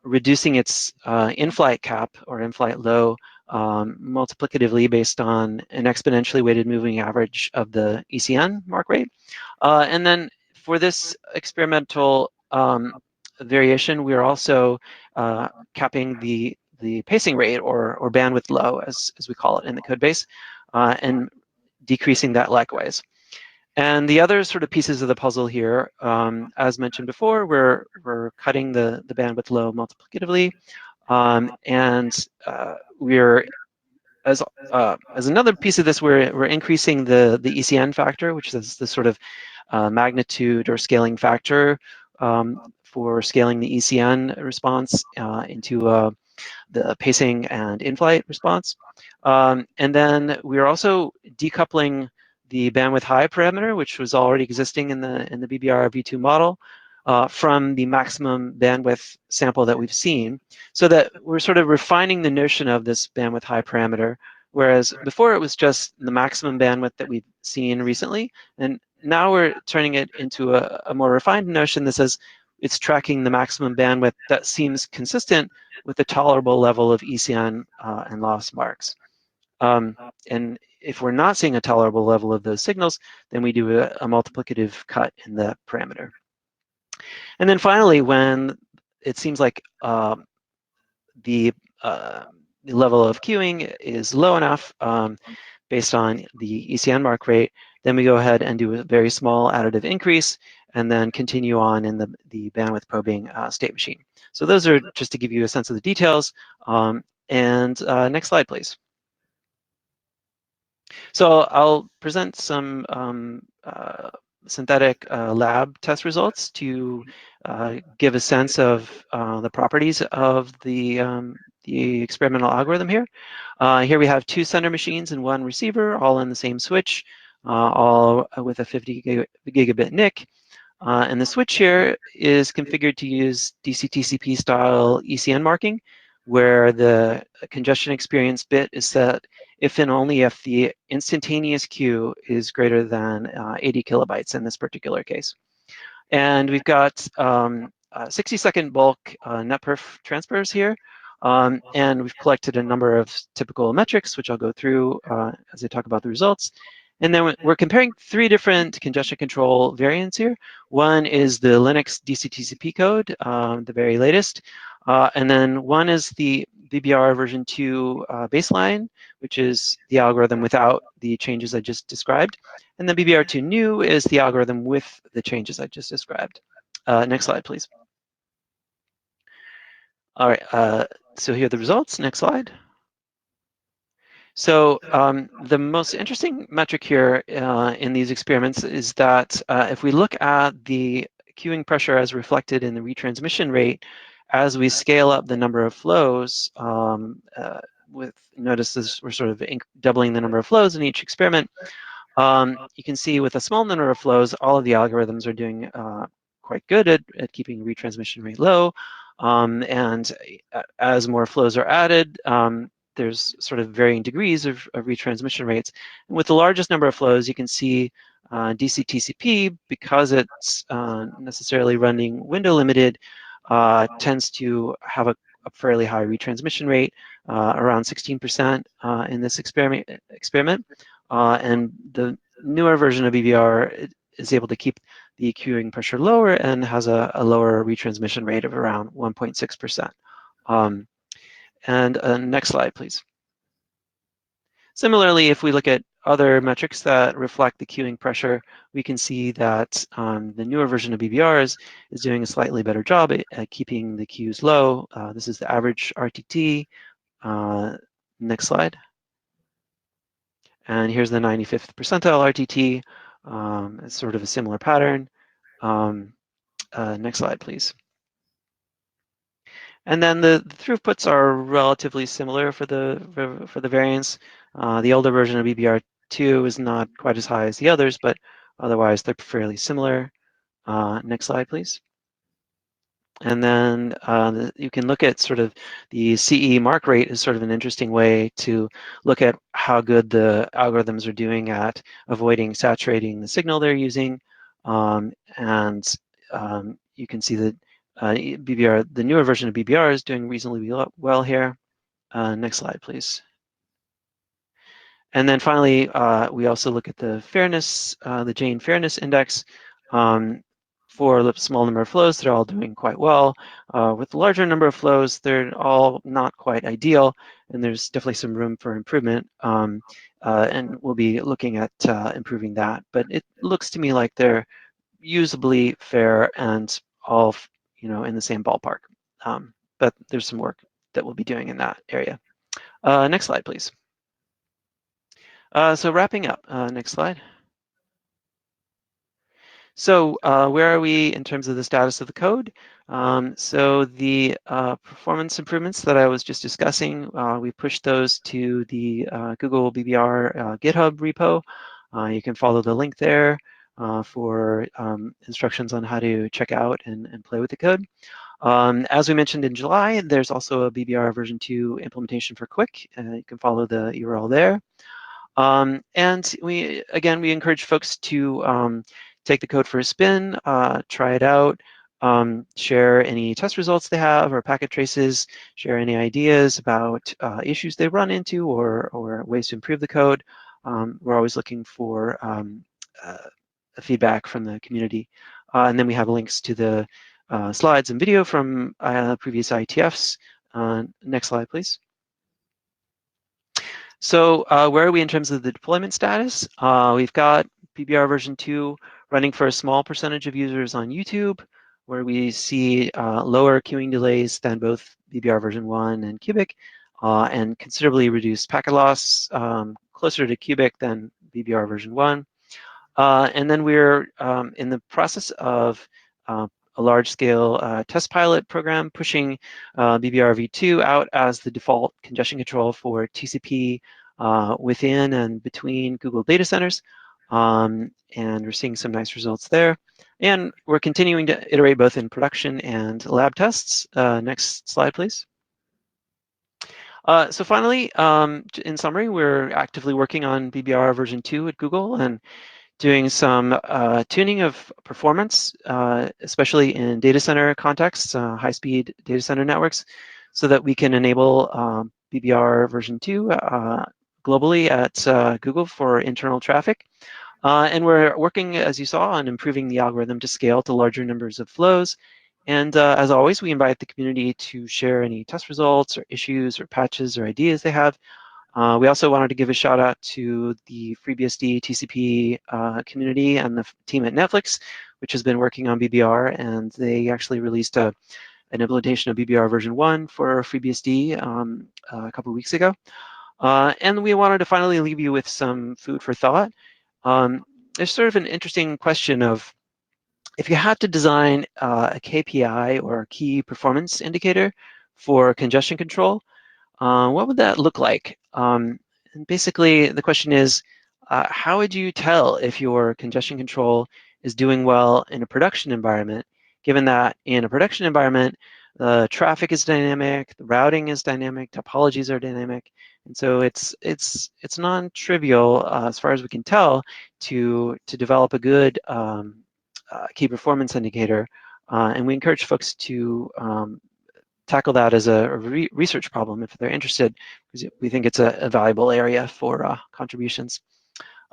reducing its in-flight cap or in-flight low multiplicatively based on an exponentially weighted moving average of the ECN mark rate. And then for this experimental variation, we are also capping the pacing rate or bandwidth low, as we call it in the code base, and decreasing that likewise. And the other sort of pieces of the puzzle here, as mentioned before, we're cutting the bandwidth low multiplicatively, and we're as another piece of this, we're increasing the ECN factor, which is the sort of magnitude or scaling factor for scaling the ECN response into the pacing and in-flight response. And then we're also decoupling the bandwidth high parameter, which was already existing in the BBR v2 model, from the maximum bandwidth sample that we've seen, so that we're sort of refining the notion of this bandwidth high parameter, whereas before it was just the maximum bandwidth that we've seen recently, and now we're turning it into a more refined notion that says it's tracking the maximum bandwidth that seems consistent with a tolerable level of ECN and loss marks. And if we're not seeing a tolerable level of those signals, then we do a multiplicative cut in the parameter. And then finally, when it seems like the level of queuing is low enough based on the ECN mark rate, then we go ahead and do a very small additive increase and then continue on in the bandwidth probing state machine. So those are just to give you a sense of the details. Next slide, please. So I'll present some synthetic lab test results to give a sense of the properties of the experimental algorithm here. Here we have 2 sender machines and 1 receiver, all in the same switch, all with a 50 gigabit NIC. And the switch here is configured to use DC-TCP style ECN marking, where the congestion experience bit is set if and only if the instantaneous queue is greater than 80 kilobytes in this particular case. And we've got 60-second bulk netperf transfers here. And we've collected a number of typical metrics, which I'll go through as I talk about the results. And then we're comparing 3 different congestion control variants here. One is the Linux DC-TCP code, the very latest. And then one is the BBR version 2 baseline, which is the algorithm without the changes I just described. And then BBR2 new is the algorithm with the changes I just described. Next slide, please. All right, so here are the results. Next slide. So the most interesting metric here in these experiments is that if we look at the queuing pressure as reflected in the retransmission rate, as we scale up the number of flows, notice this, we're sort of doubling the number of flows in each experiment. You can see with a small number of flows, all of the algorithms are doing quite good at keeping retransmission rate low. And as more flows are added, there's sort of varying degrees of retransmission rates. And with the largest number of flows, you can see DC-TCP, because it's necessarily running window limited, tends to have a fairly high retransmission rate, around 16% in this experiment. And the newer version of BBR is able to keep the queuing pressure lower and has a lower retransmission rate of around 1.6%. Next slide, please. Similarly, if we look at other metrics that reflect the queuing pressure, we can see that the newer version of BBR is doing a slightly better job at keeping the queues low. This is the average RTT. Next slide. And here's the 95th percentile RTT. It's sort of a similar pattern. Next slide, please. And then the throughputs are relatively similar for the variants. The older version of BBR2 is not quite as high as the others, but otherwise they're fairly similar. Next slide, please. And then you can look at sort of the CE mark rate is sort of an interesting way to look at how good the algorithms are doing at avoiding saturating the signal they're using. And you can see that BBR, the newer version of BBR, is doing reasonably well here. Next slide, please. And then finally, we also look at the fairness, the Jane Fairness Index. For the small number of flows, they're all doing quite well. With the larger number of flows, they're all not quite ideal, and there's definitely some room for improvement. And we'll be looking at improving that. But it looks to me like they're usably fair and all, in the same ballpark. But there's some work that we'll be doing in that area. Next slide, please. So wrapping up, next slide. So where are we in terms of the status of the code? So the performance improvements that I was just discussing, we pushed those to the Google BBR GitHub repo. You can follow the link there for instructions on how to check out and play with the code. As we mentioned in July, there's also a BBR version 2 implementation for Quick. You can follow the URL there. And we encourage folks to take the code for a spin, try it out, share any test results they have or packet traces, share any ideas about issues they run into or ways to improve the code. We're always looking for feedback from the community. And then we have links to the slides and video from previous IETFs. Next slide, please. So where are we in terms of the deployment status? We've got BBR version 2 running for a small percentage of users on YouTube, where we see lower queuing delays than both BBR version 1 and Cubic, and considerably reduced packet loss, closer to Cubic than BBR version 1. And then we're in the process of a large-scale test pilot program pushing BBR v2 out as the default congestion control for TCP within and between Google data centers. And we're seeing some nice results there. And we're continuing to iterate both in production and lab tests. Next slide, please. So finally, in summary, we're actively working on BBR version 2 at Google and doing some tuning of performance, especially in data center contexts, high-speed data center networks, so that we can enable BBR version 2 globally at Google for internal traffic. And we're working, as you saw, on improving the algorithm to scale to larger numbers of flows. And as always, we invite the community to share any test results or issues or patches or ideas they have. We also wanted to give a shout out to the FreeBSD TCP community and the team at Netflix, which has been working on BBR, and they actually released an implementation of BBR version 1 for FreeBSD a couple of weeks ago. And we wanted to finally leave you with some food for thought. There's sort of an interesting question of, if you had to design a KPI or a key performance indicator for congestion control, what would that look like? And basically, the question is, how would you tell if your congestion control is doing well in a production environment, given that in a production environment, the traffic is dynamic, the routing is dynamic, topologies are dynamic, and so it's non-trivial as far as we can tell to develop a good key performance indicator, and we encourage folks to tackle that as a research problem if they're interested, because we think it's a valuable area for contributions.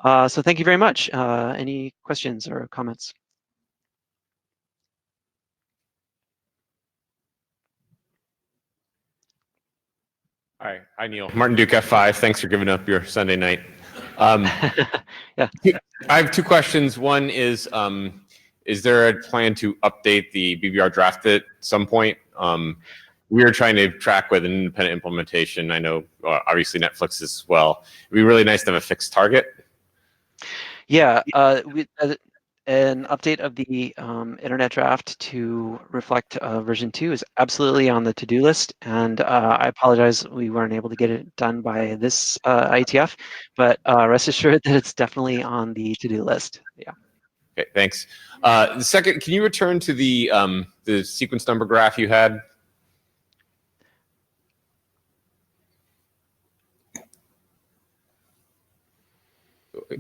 So thank you very much. Any questions or comments? Hi, Neil. Martin Duke, F5. Thanks for giving up your Sunday night. Yeah. I have two questions. One is there a plan to update the BBR draft at some point? We are trying to track with an independent implementation. I know, obviously, Netflix as well. It'd be really nice to have a fixed target. Yeah, an update of the internet draft to reflect version 2 is absolutely on the to-do list, and I apologize we weren't able to get it done by this IETF, but rest assured that it's definitely on the to-do list. Yeah. Okay, thanks. The second, can you return to the sequence number graph you had?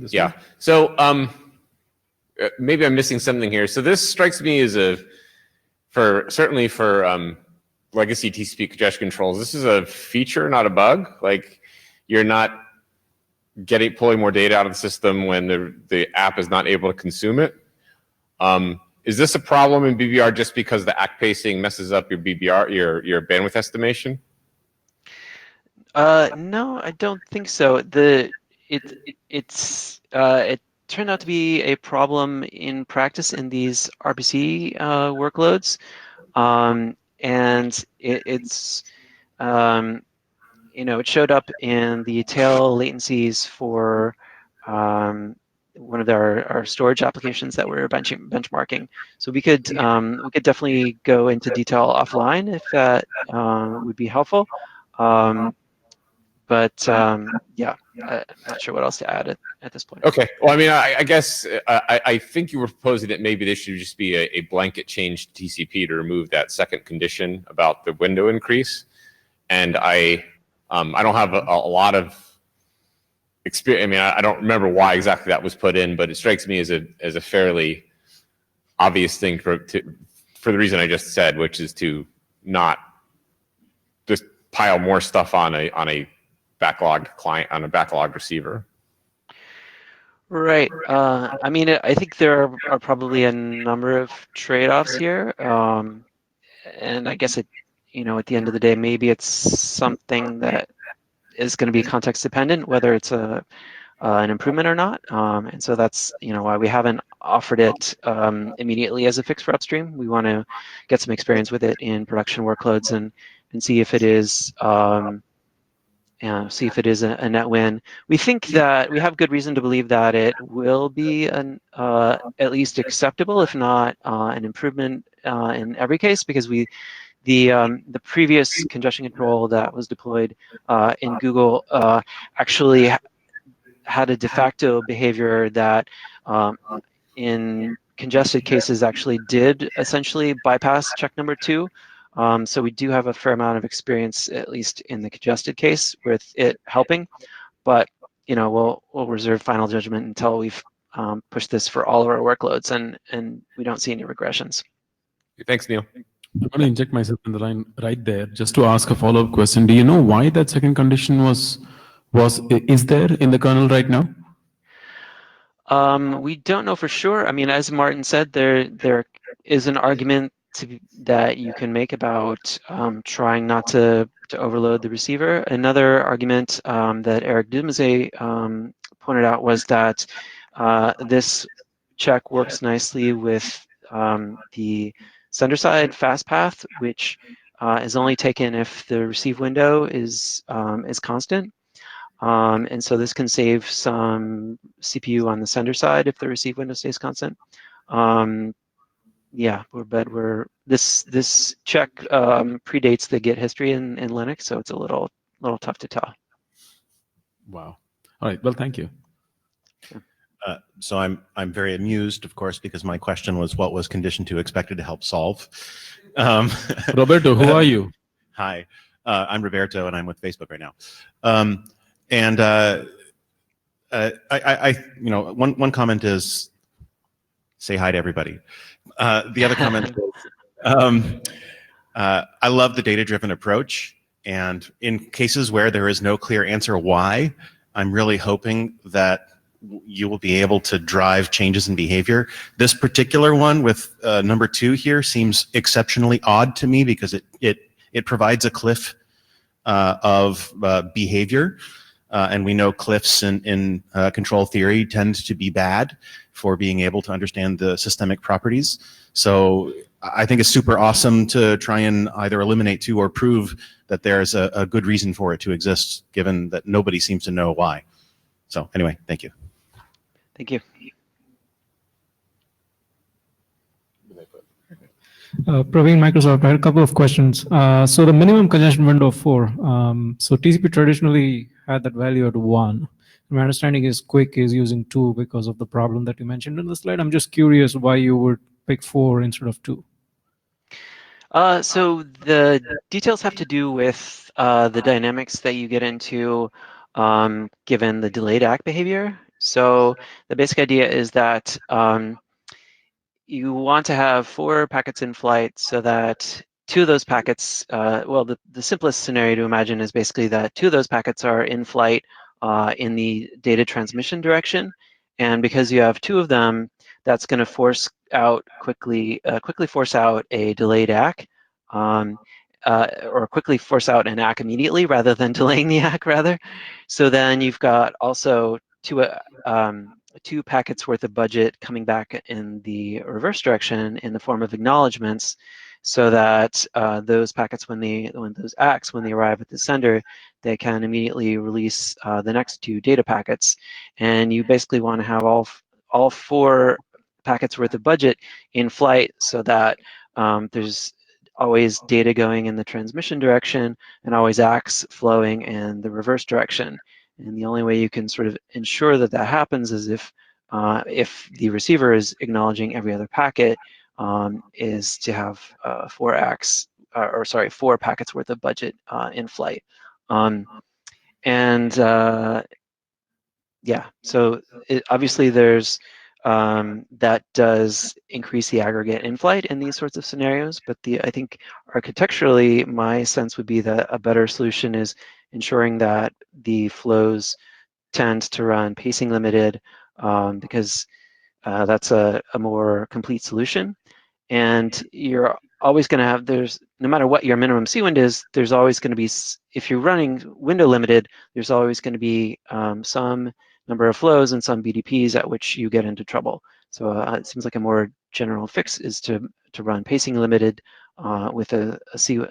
Yeah. So maybe I'm missing something here. So this strikes me as certainly for legacy TCP congestion controls, this is a feature, not a bug. Like you're not pulling more data out of the system when the app is not able to consume it. Is this a problem in BBR just because the ACK pacing messes up your BBR, your bandwidth estimation? No, I don't think so. It turned out to be a problem in practice in these RPC workloads, and it showed up in the tail latencies for one of our storage applications that we're benchmarking. So we could definitely go into detail offline if that would be helpful. But yeah, I'm not sure what else to add at this point. Okay. Well, I mean, I guess I think you were proposing that maybe this should just be a blanket change to TCP to remove that second condition about the window increase. And I don't have a lot of experience. I mean, I don't remember why exactly that was put in, but it strikes me as a fairly obvious thing for the reason I just said, which is to not just pile more stuff on a backlogged client, on a backlogged receiver. Right. I mean, I think there are probably a number of trade-offs here, and I guess at the end of the day, maybe it's something that is going to be context dependent, whether it's an improvement or not. And so that's why we haven't offered it immediately as a fix for upstream. We want to get some experience with it in production workloads and see if it is a net win. We think that we have good reason to believe that it will be at least acceptable, if not an improvement in every case, because the previous congestion control that was deployed in Google actually had a de facto behavior that in congested cases actually did essentially bypass check number 2. So we do have a fair amount of experience, at least in the congested case, with it helping. But we'll reserve final judgment until we've pushed this for all of our workloads and we don't see any regressions. Thanks, Neil. I'm going to inject myself in the line right there just to ask a follow-up question. Do you know why that second condition is there in the kernel right now? We don't know for sure. I mean, as Martin said, there is an argument that you can make about trying not to overload the receiver. Another argument that Eric Dumazet pointed out was that this check works nicely with the sender side fast path, which is only taken if the receive window is constant. And so this can save some CPU on the sender side if the receive window stays constant. Yeah, this check predates the Git history in Linux, so it's a little tough to tell. Wow. All right. Well, thank you. So I'm very amused, of course, because my question was what was condition 2 expected to help solve. Roberto, who are you? Hi, I'm Roberto, and I'm with Facebook right now. One comment is say hi to everybody. The other comment is I love the data-driven approach, and in cases where there is no clear answer why, I'm really hoping that you will be able to drive changes in behavior. This particular one with number 2 here seems exceptionally odd to me because it provides a cliff of behavior. And we know cliffs in control theory tend to be bad for being able to understand the systemic properties. So I think it's super awesome to try and either eliminate 2 or prove that there's a good reason for it to exist, given that nobody seems to know why. So anyway, thank you. Thank you. Praveen, Microsoft, I had a couple of questions. So the minimum congestion window of 4. So TCP traditionally had that value at 1. My understanding is Quick is using 2 because of the problem that you mentioned in the slide. I'm just curious why you would pick 4 instead of 2. So the details have to do with the dynamics that you get into given the delayed ACK behavior. So the basic idea is that you want to have 4 packets in flight so that 2 of those packets, well, the simplest scenario to imagine is basically that 2 of those packets are in flight in the data transmission direction. And because you have 2 of them, that's going to force out quickly force out a delayed ACK, or quickly force out an ACK immediately rather than delaying the ACK rather. So then you've got also 2 packets worth of budget coming back in the reverse direction in the form of acknowledgements, so that those packets, when those ACKs, when they arrive at the sender, they can immediately release the next 2 data packets. And you basically want to have all 4 packets worth of budget in flight so that there's always data going in the transmission direction and always ACKs flowing in the reverse direction. And the only way you can sort of ensure that that happens is if the receiver is acknowledging every other packet, is to have 4 ACKs, or sorry, 4 packets worth of budget in flight. Yeah, so obviously there's that does increase the aggregate in flight in these sorts of scenarios, but I think architecturally, my sense would be that a better solution is ensuring that the flows tend to run pacing limited, because that's a more complete solution. And you're always going to have, no matter what your minimum C-wind is, there's always going to be, if you're running window limited, there's always going to be some number of flows and some BDPs at which you get into trouble. So it seems like a more general fix is to run pacing limited with a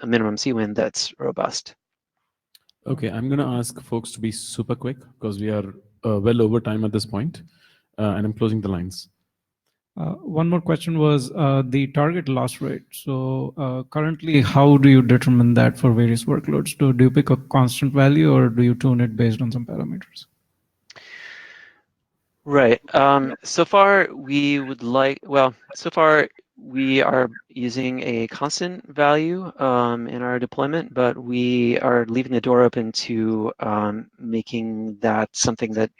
minimum C-wind that's robust. Okay, I'm going to ask folks to be super quick because we are well over time at this point, and I'm closing the lines. One more question was the target loss rate. So currently, how do you determine that for various workloads? Do you pick a constant value or do you tune it based on some parameters? Right. So far, we are using a constant value in our deployment, but we are leaving the door open to making that something that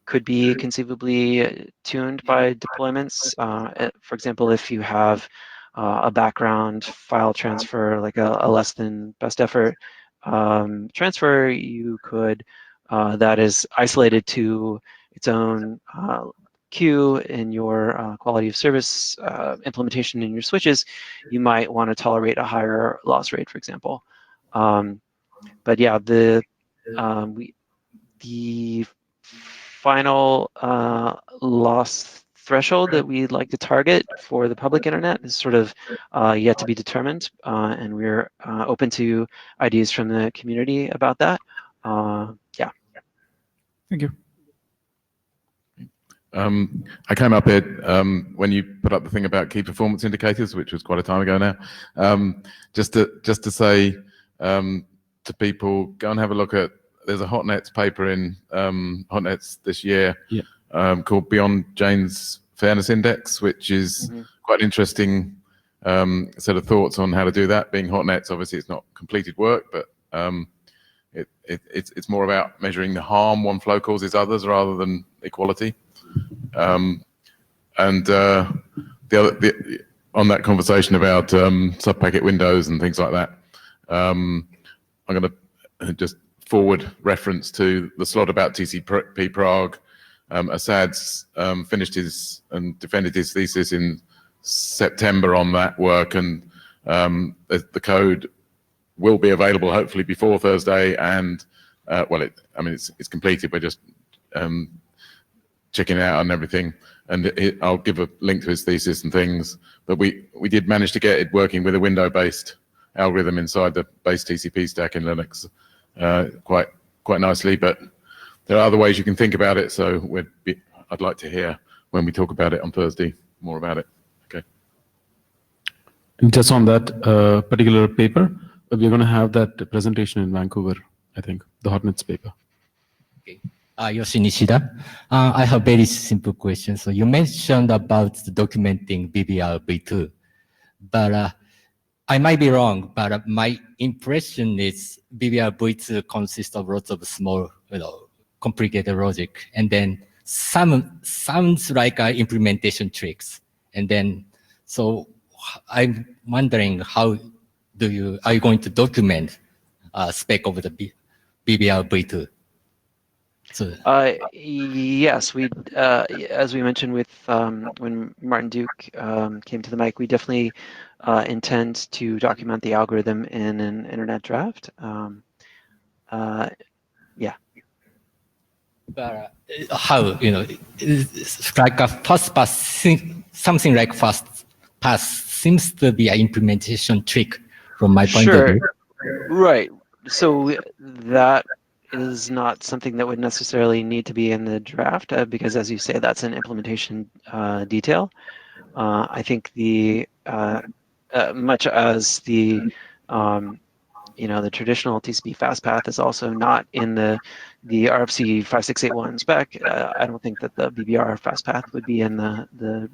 could be conceivably tuned by deployments. For example, if you have a background file transfer, like a less than best effort transfer, you could, that is isolated to its own queue in your quality of service implementation in your switches, you might want to tolerate a higher loss rate, for example. But yeah, the final loss threshold that we'd like to target for the public internet is sort of yet to be determined, and we're open to ideas from the community about that. Yeah. Thank you. I came up here when you put up the thing about key performance indicators, which was quite a time ago now. Just to say to people, go and have a look at. There's a Hotnets paper in Hotnets this year called Beyond Jane's Fairness Index, which is quite an interesting set of thoughts on how to do that. Being Hotnets, obviously, it's not completed work, but it's more about measuring the harm one flow causes others rather than equality. And on that conversation about sub-packet windows and things like that, I'm going to just forward reference to the slot about TCP Prague. Assad's finished his and defended his thesis in September on that work, and the code will be available hopefully before Thursday. And it's completed. We're just checking it out and everything. And I'll give a link to his thesis and things. But we did manage to get it working with a window-based algorithm inside the base TCP stack in Linux. Quite nicely, but there are other ways you can think about it. So I'd like to hear when we talk about it on Thursday more about it. Okay. And just on that particular paper, we're going to have that presentation in Vancouver. I think the Hotnets paper. Yoshi Nishida. I have very simple question. So you mentioned about the documenting BBR v2, but I might be wrong, but my impression is BBR v2 consists of lots of small, complicated logic, and then some sounds like implementation tricks. And then, so I'm wondering how are you going to document spec of the BBR v2? So, yes, we as we mentioned with when Martin Duke came to the mic, we definitely intend to document the algorithm in an internet draft. Yeah. But how, it's like a fast pass, something like fast pass seems to be an implementation trick from my point of view. Right. So that is not something that would necessarily need to be in the draft because, as you say, that's an implementation detail. I think the much as the the traditional TCP fast path is also not in the RFC 5681 spec. I don't think that the BBR fast path would be in the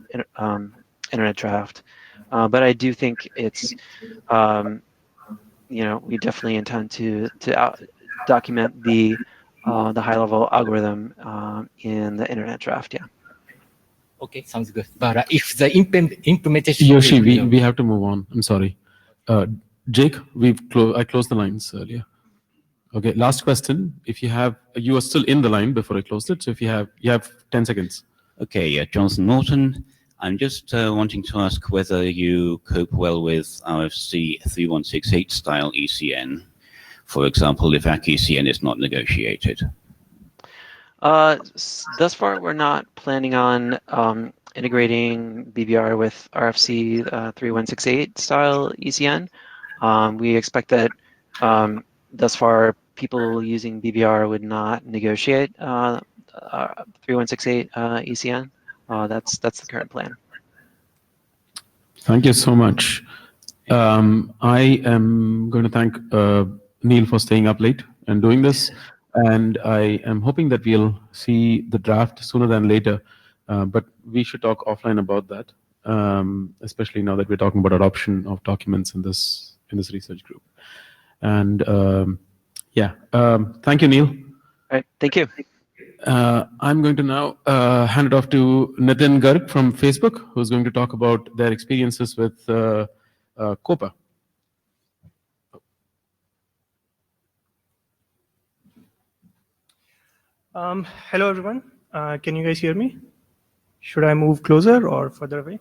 internet draft, but I do think it's we definitely intend to document the high-level algorithm in the internet draft. Yeah. Okay, sounds good. But if the implementation, Yoshi, we have to move on. I'm sorry. Jake, I closed the lines earlier. Okay, last question. If you are still in the line before I closed it. So if you have 10 seconds. Okay, Jonathan Norton. I'm just wanting to ask whether you cope well with RFC 3168 style ECN. For example, if ACKS is not negotiated. Thus far, we're not planning on integrating BBR with RFC 3168 style ECN. We expect that thus far, people using BBR would not negotiate 3168 ECN. That's the current plan. Thank you so much. I am going to thank Neil for staying up late and doing this. And I am hoping that we'll see the draft sooner than later. But we should talk offline about that, especially now that we're talking about adoption of documents in this research group. And thank you, Neil. All right, thank you. I'm going to now hand it off to Nitin Garg from Facebook, who's going to talk about their experiences with COPA. Hello, everyone. Can you guys hear me? Should I move closer or further away?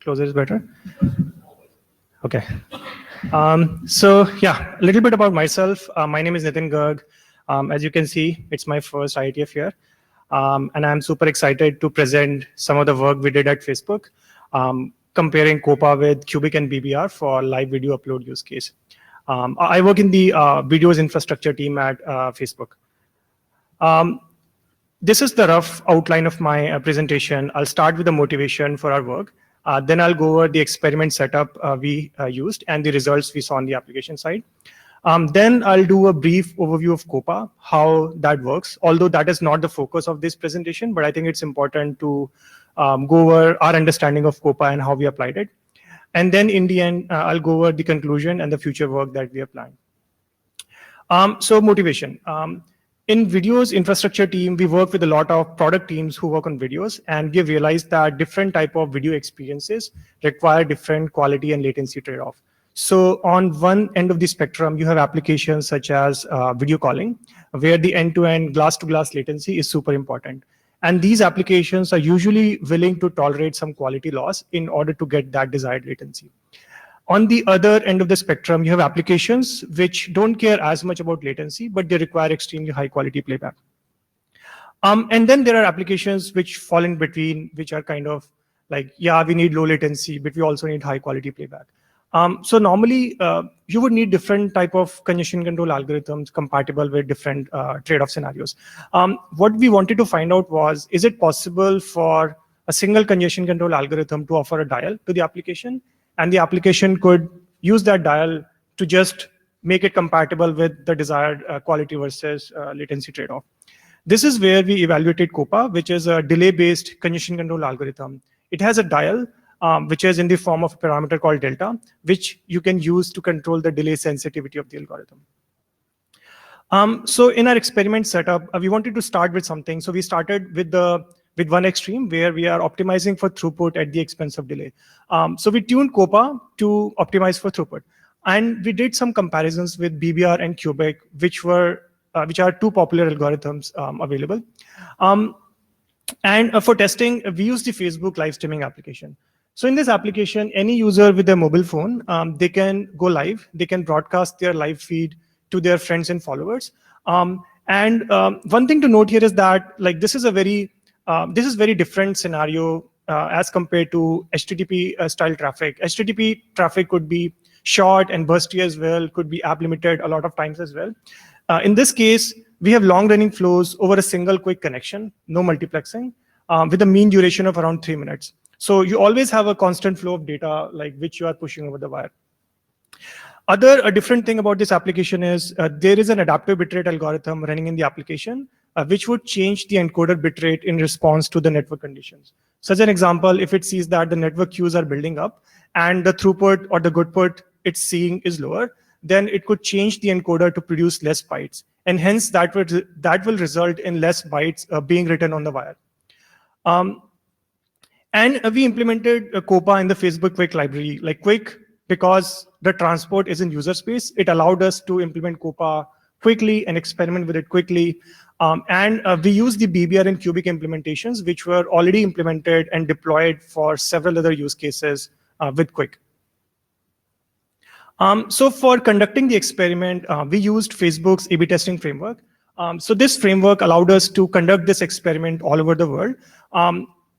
Closer is better. Okay. So yeah, a little bit about myself. My name is Nitin Garg. As you can see, it's my first IETF here. And I'm super excited to present some of the work we did at Facebook, comparing COPA with Cubic and BBR for live video upload use case. I work in the videos infrastructure team at Facebook. This is the rough outline of my presentation. I'll start with the motivation for our work. Then I'll go over the experiment setup we used and the results we saw on the application side. Then I'll do a brief overview of COPA, how that works, although that is not the focus of this presentation, but I think it's important to go over our understanding of COPA and how we applied it. And then in the end, I'll go over the conclusion and the future work that we are planning. So motivation. In videos infrastructure team, we work with a lot of product teams who work on videos, and we've realized that different type of video experiences require different quality and latency trade-off. So on one end of the spectrum, you have applications such as video calling, where the end-to-end glass-to-glass latency is super important. And these applications are usually willing to tolerate some quality loss in order to get that desired latency. On the other end of the spectrum, you have applications which don't care as much about latency, but they require extremely high quality playback. And then there are applications which fall in between, which are kind of like, yeah, we need low latency, but we also need high quality playback. So normally, you would need different type of congestion control algorithms compatible with different trade-off scenarios. What we wanted to find out was, is it possible for a single congestion control algorithm to offer a dial to the application, and the application could use that dial to just make it compatible with the desired quality versus latency trade-off. This is where we evaluated COPA, which is a delay-based congestion control algorithm. It has a dial, which is in the form of a parameter called delta, which you can use to control the delay sensitivity of the algorithm. So in our experiment setup, we wanted to start with something. So we started with one extreme where we are optimizing for throughput at the expense of delay. So we tuned COPA to optimize for throughput. And we did some comparisons with BBR and Cubic, which are two popular algorithms available. And for testing, we used the Facebook live streaming application. So in this application, any user with their mobile phone, they can go live. They can broadcast their live feed to their friends and followers. One thing to note here is that this is very different scenario as compared to HTTP style traffic. HTTP traffic could be short and bursty as well, could be app limited a lot of times as well. In this case, we have long running flows over a single quick connection, no multiplexing, with a mean duration of around 3 minutes. So you always have a constant flow of data which you are pushing over the wire. A different thing about this application is there is an adaptive bitrate algorithm running in the application, which would change the encoder bitrate in response to the network conditions. So as an example, if it sees that the network queues are building up and the throughput or the goodput it's seeing is lower, then it could change the encoder to produce less bytes. And hence that will result in less bytes being written on the wire. And we implemented COPA in the Facebook Quick library. Quick, because the transport is in user space, it allowed us to implement COPA quickly and experiment with it quickly. We used the BBR and Cubic implementations, which were already implemented and deployed for several other use cases with Quick. So for conducting the experiment, we used Facebook's A/B testing framework. So this framework allowed us to conduct this experiment all over the world.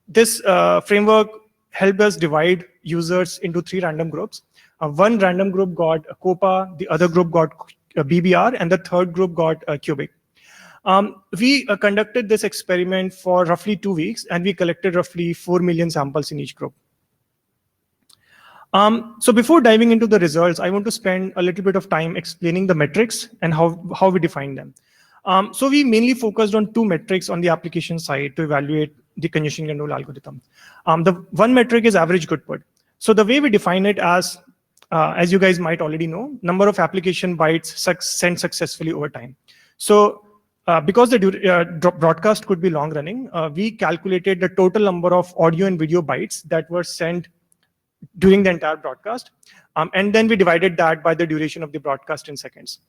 This framework helped us divide users into 3 random groups. One random group got COPA, the other group got BBR, and the third group got Cubic. We conducted this experiment for roughly 2 weeks, and we collected roughly 4 million samples in each group. So before diving into the results, I want to spend a little bit of time explaining the metrics and how we define them. So we mainly focused on 2 metrics on the application side to evaluate the congestion control algorithm. The one metric is average goodput. So the way we define it as you guys might already know, number of application bytes sent successfully over time. So because the broadcast could be long running, we calculated the total number of audio and video bytes that were sent during the entire broadcast. And then we divided that by the duration of the broadcast in seconds.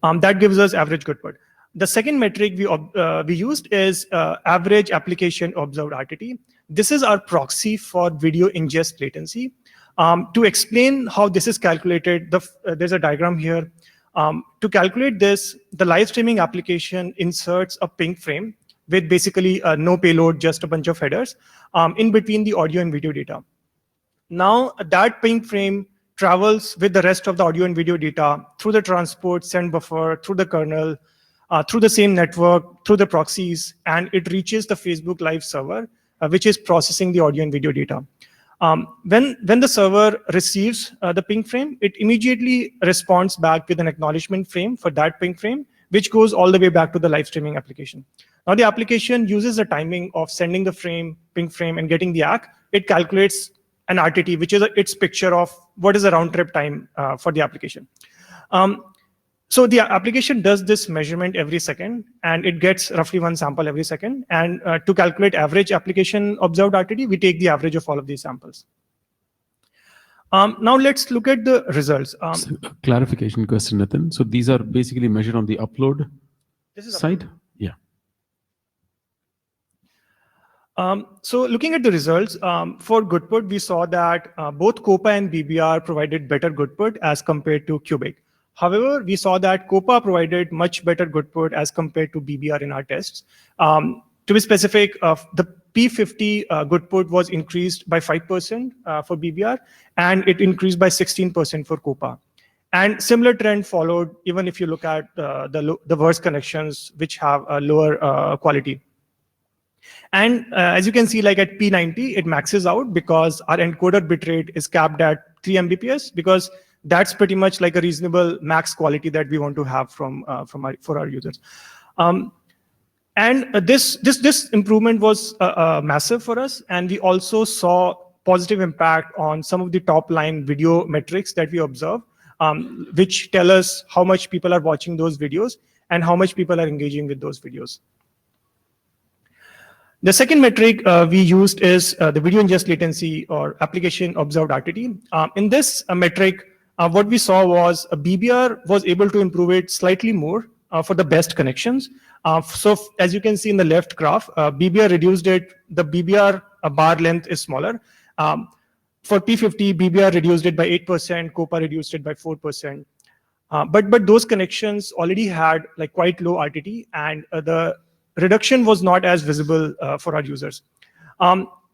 That gives us average goodput. The second metric we used is average application observed RTT. This is our proxy for video ingest latency. To explain how this is calculated, there's a diagram here. To calculate this, the live streaming application inserts a ping frame with basically no payload, just a bunch of headers in between the audio and video data. Now that ping frame travels with the rest of the audio and video data through the transport, send buffer, through the kernel, through the same network, through the proxies, and it reaches the Facebook Live server, which is processing the audio and video data. When the server receives the ping frame, it immediately responds back with an acknowledgement frame for that ping frame, which goes all the way back to the live streaming application. Now the application uses the timing of sending the ping frame and getting the ACK. It calculates an RTT, which is its picture of what is the round trip time for the application. So the application does this measurement every second, and it gets roughly 1 sample every second. And to calculate average application observed RTT, we take the average of all of these samples. Now let's look at the results. So, clarification question, Nathan. So these are basically measured on the upload side? Yeah. So looking at the results, for goodput, we saw that both COPA and BBR provided better goodput as compared to Cubic. However, we saw that COPA provided much better goodput as compared to BBR in our tests. To be specific, the P50 goodput was increased by 5% for BBR, and it increased by 16% for COPA. And similar trend followed even if you look at the worst connections, which have a lower quality. And as you can see, like at P90, it maxes out because our encoder bitrate is capped at 3 Mbps, because that's pretty much like a reasonable max quality that we want to have for our users. And this improvement was massive for us, and we also saw positive impact on some of the top line video metrics that we observe, which tell us how much people are watching those videos and how much people are engaging with those videos. The second metric we used is the video ingest latency, or application observed RTT. In this metric, what we saw was BBR was able to improve it slightly more for the best connections. So as you can see in the left graph, BBR reduced it. The BBR bar length is smaller. For P50, BBR reduced it by 8%, COPA reduced it by 4%. But those connections already had like quite low RTT, and the reduction was not as visible for our users.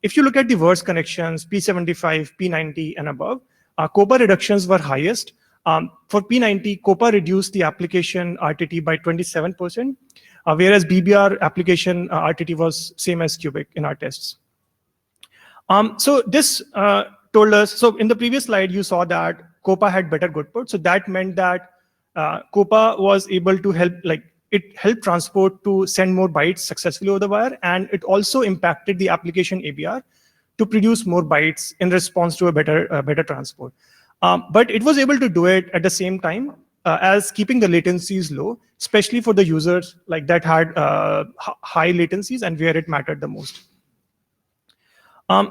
If you look at the worst connections, P75, P90 and above, COPA reductions were highest. For P90, COPA reduced the application RTT by 27%, whereas BBR application RTT was same as cubic in our tests. So this told us, so in the previous slide, you saw that COPA had better good put. So that meant that COPA was able to help, like it helped transport to send more bytes successfully over the wire, and it also impacted the application ABR to produce more bytes in response to a better transport. But it was able to do it at the same time as keeping the latencies low, especially for the users like that had high latencies and where it mattered the most.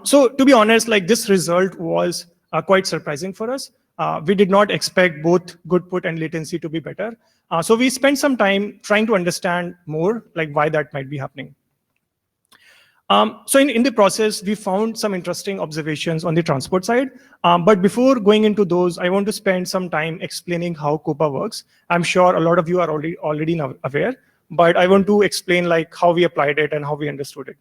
So to be honest, like this result was quite surprising for us. We did not expect both good put and latency to be better. So we spent some time trying to understand more like why that might be happening. So in the process, we found some interesting observations on the transport side. But before going into those, I want to spend some time explaining how COPA works. I'm sure a lot of you are already now aware, but I want to explain like how we applied it and how we understood it.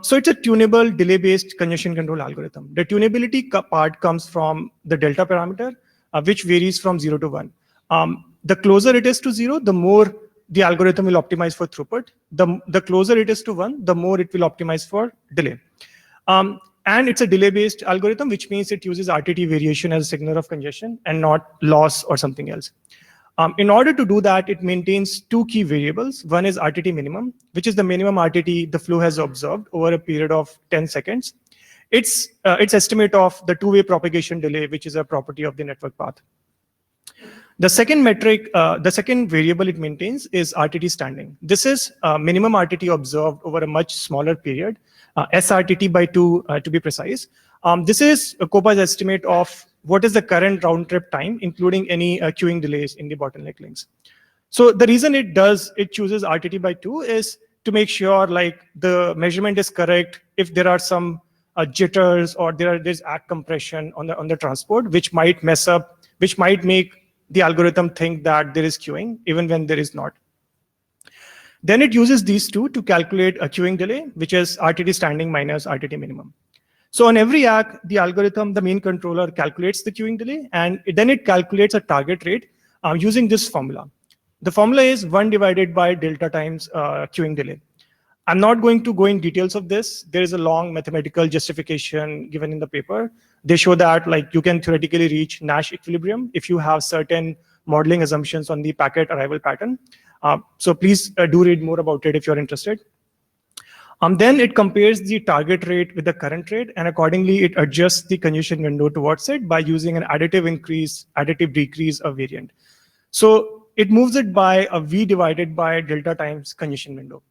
So it's a tunable delay-based congestion control algorithm. The tunability part comes from the delta parameter, which varies from 0 to 1. The closer it is to 0, the more the algorithm will optimize for throughput. The closer it is to 1, the more it will optimize for delay. And it's a delay-based algorithm, which means it uses RTT variation as a signaler of congestion and not loss or something else. In order to do that, it maintains two key variables. One is RTT minimum, which is the minimum RTT the flow has observed over a period of 10 seconds. It's estimate of the two-way propagation delay, which is a property of the network path. The second metric, the second variable it maintains is RTT standing. This is minimum RTT observed over a much smaller period, SRTT by 2 to be precise. This is COPA's estimate of what is the current round trip time, including any queuing delays in the bottleneck links. So the reason it chooses RTT by 2 is to make sure like the measurement is correct if there are some jitters or there's ACK compression on the transport, which might mess up, which might make the algorithm think that there is queuing even when there is not. Then it uses these two to calculate a queuing delay, which is RTT standing minus RTT minimum. So on every ACK, the algorithm, the main controller calculates the queuing delay, and then it calculates a target rate using this formula. The formula is 1 divided by delta times queuing delay. I'm not going to go in details of this. There is a long mathematical justification given in the paper. They show that like you can theoretically reach Nash equilibrium if you have certain modeling assumptions on the packet arrival pattern. So please do read more about it if you're interested. Then it compares the target rate with the current rate, and accordingly it adjusts the congestion window towards it by using an additive increase, additive decrease of variant. So it moves it by a V divided by delta times congestion window.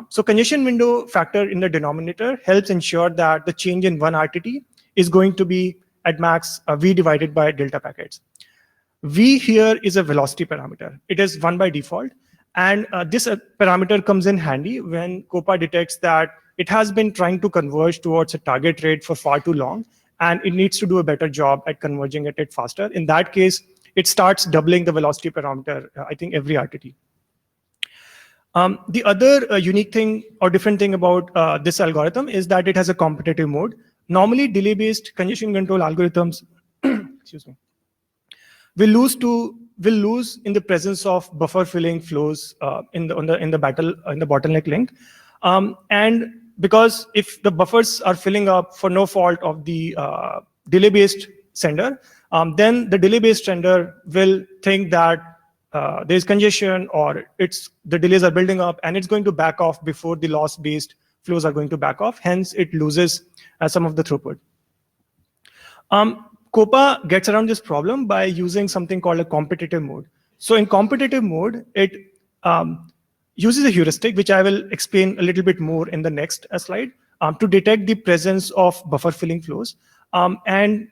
So congestion window factor in the denominator helps ensure that the change in 1 RTT is going to be at max V divided by delta packets. V here is a velocity parameter. It is 1 by default. And this parameter comes in handy when COPA detects that it has been trying to converge towards a target rate for far too long, and it needs to do a better job at converging at it faster. In that case, it starts doubling the velocity parameter, I think, every RTT. The other unique thing or different thing about this algorithm is that it has a competitive mode. Normally, delay-based congestion control algorithms excuse me, will lose in the presence of buffer filling flows in the bottleneck link, and because if the buffers are filling up for no fault of the delay-based sender, then the delay-based sender will think that there's congestion or the delays are building up and it's going to back off before the loss-based flows are going to back off. Hence, it loses some of the throughput. COPA gets around this problem by using something called a competitive mode. So in competitive mode, it uses a heuristic, which I will explain a little bit more in the next slide, to detect the presence of buffer filling flows. And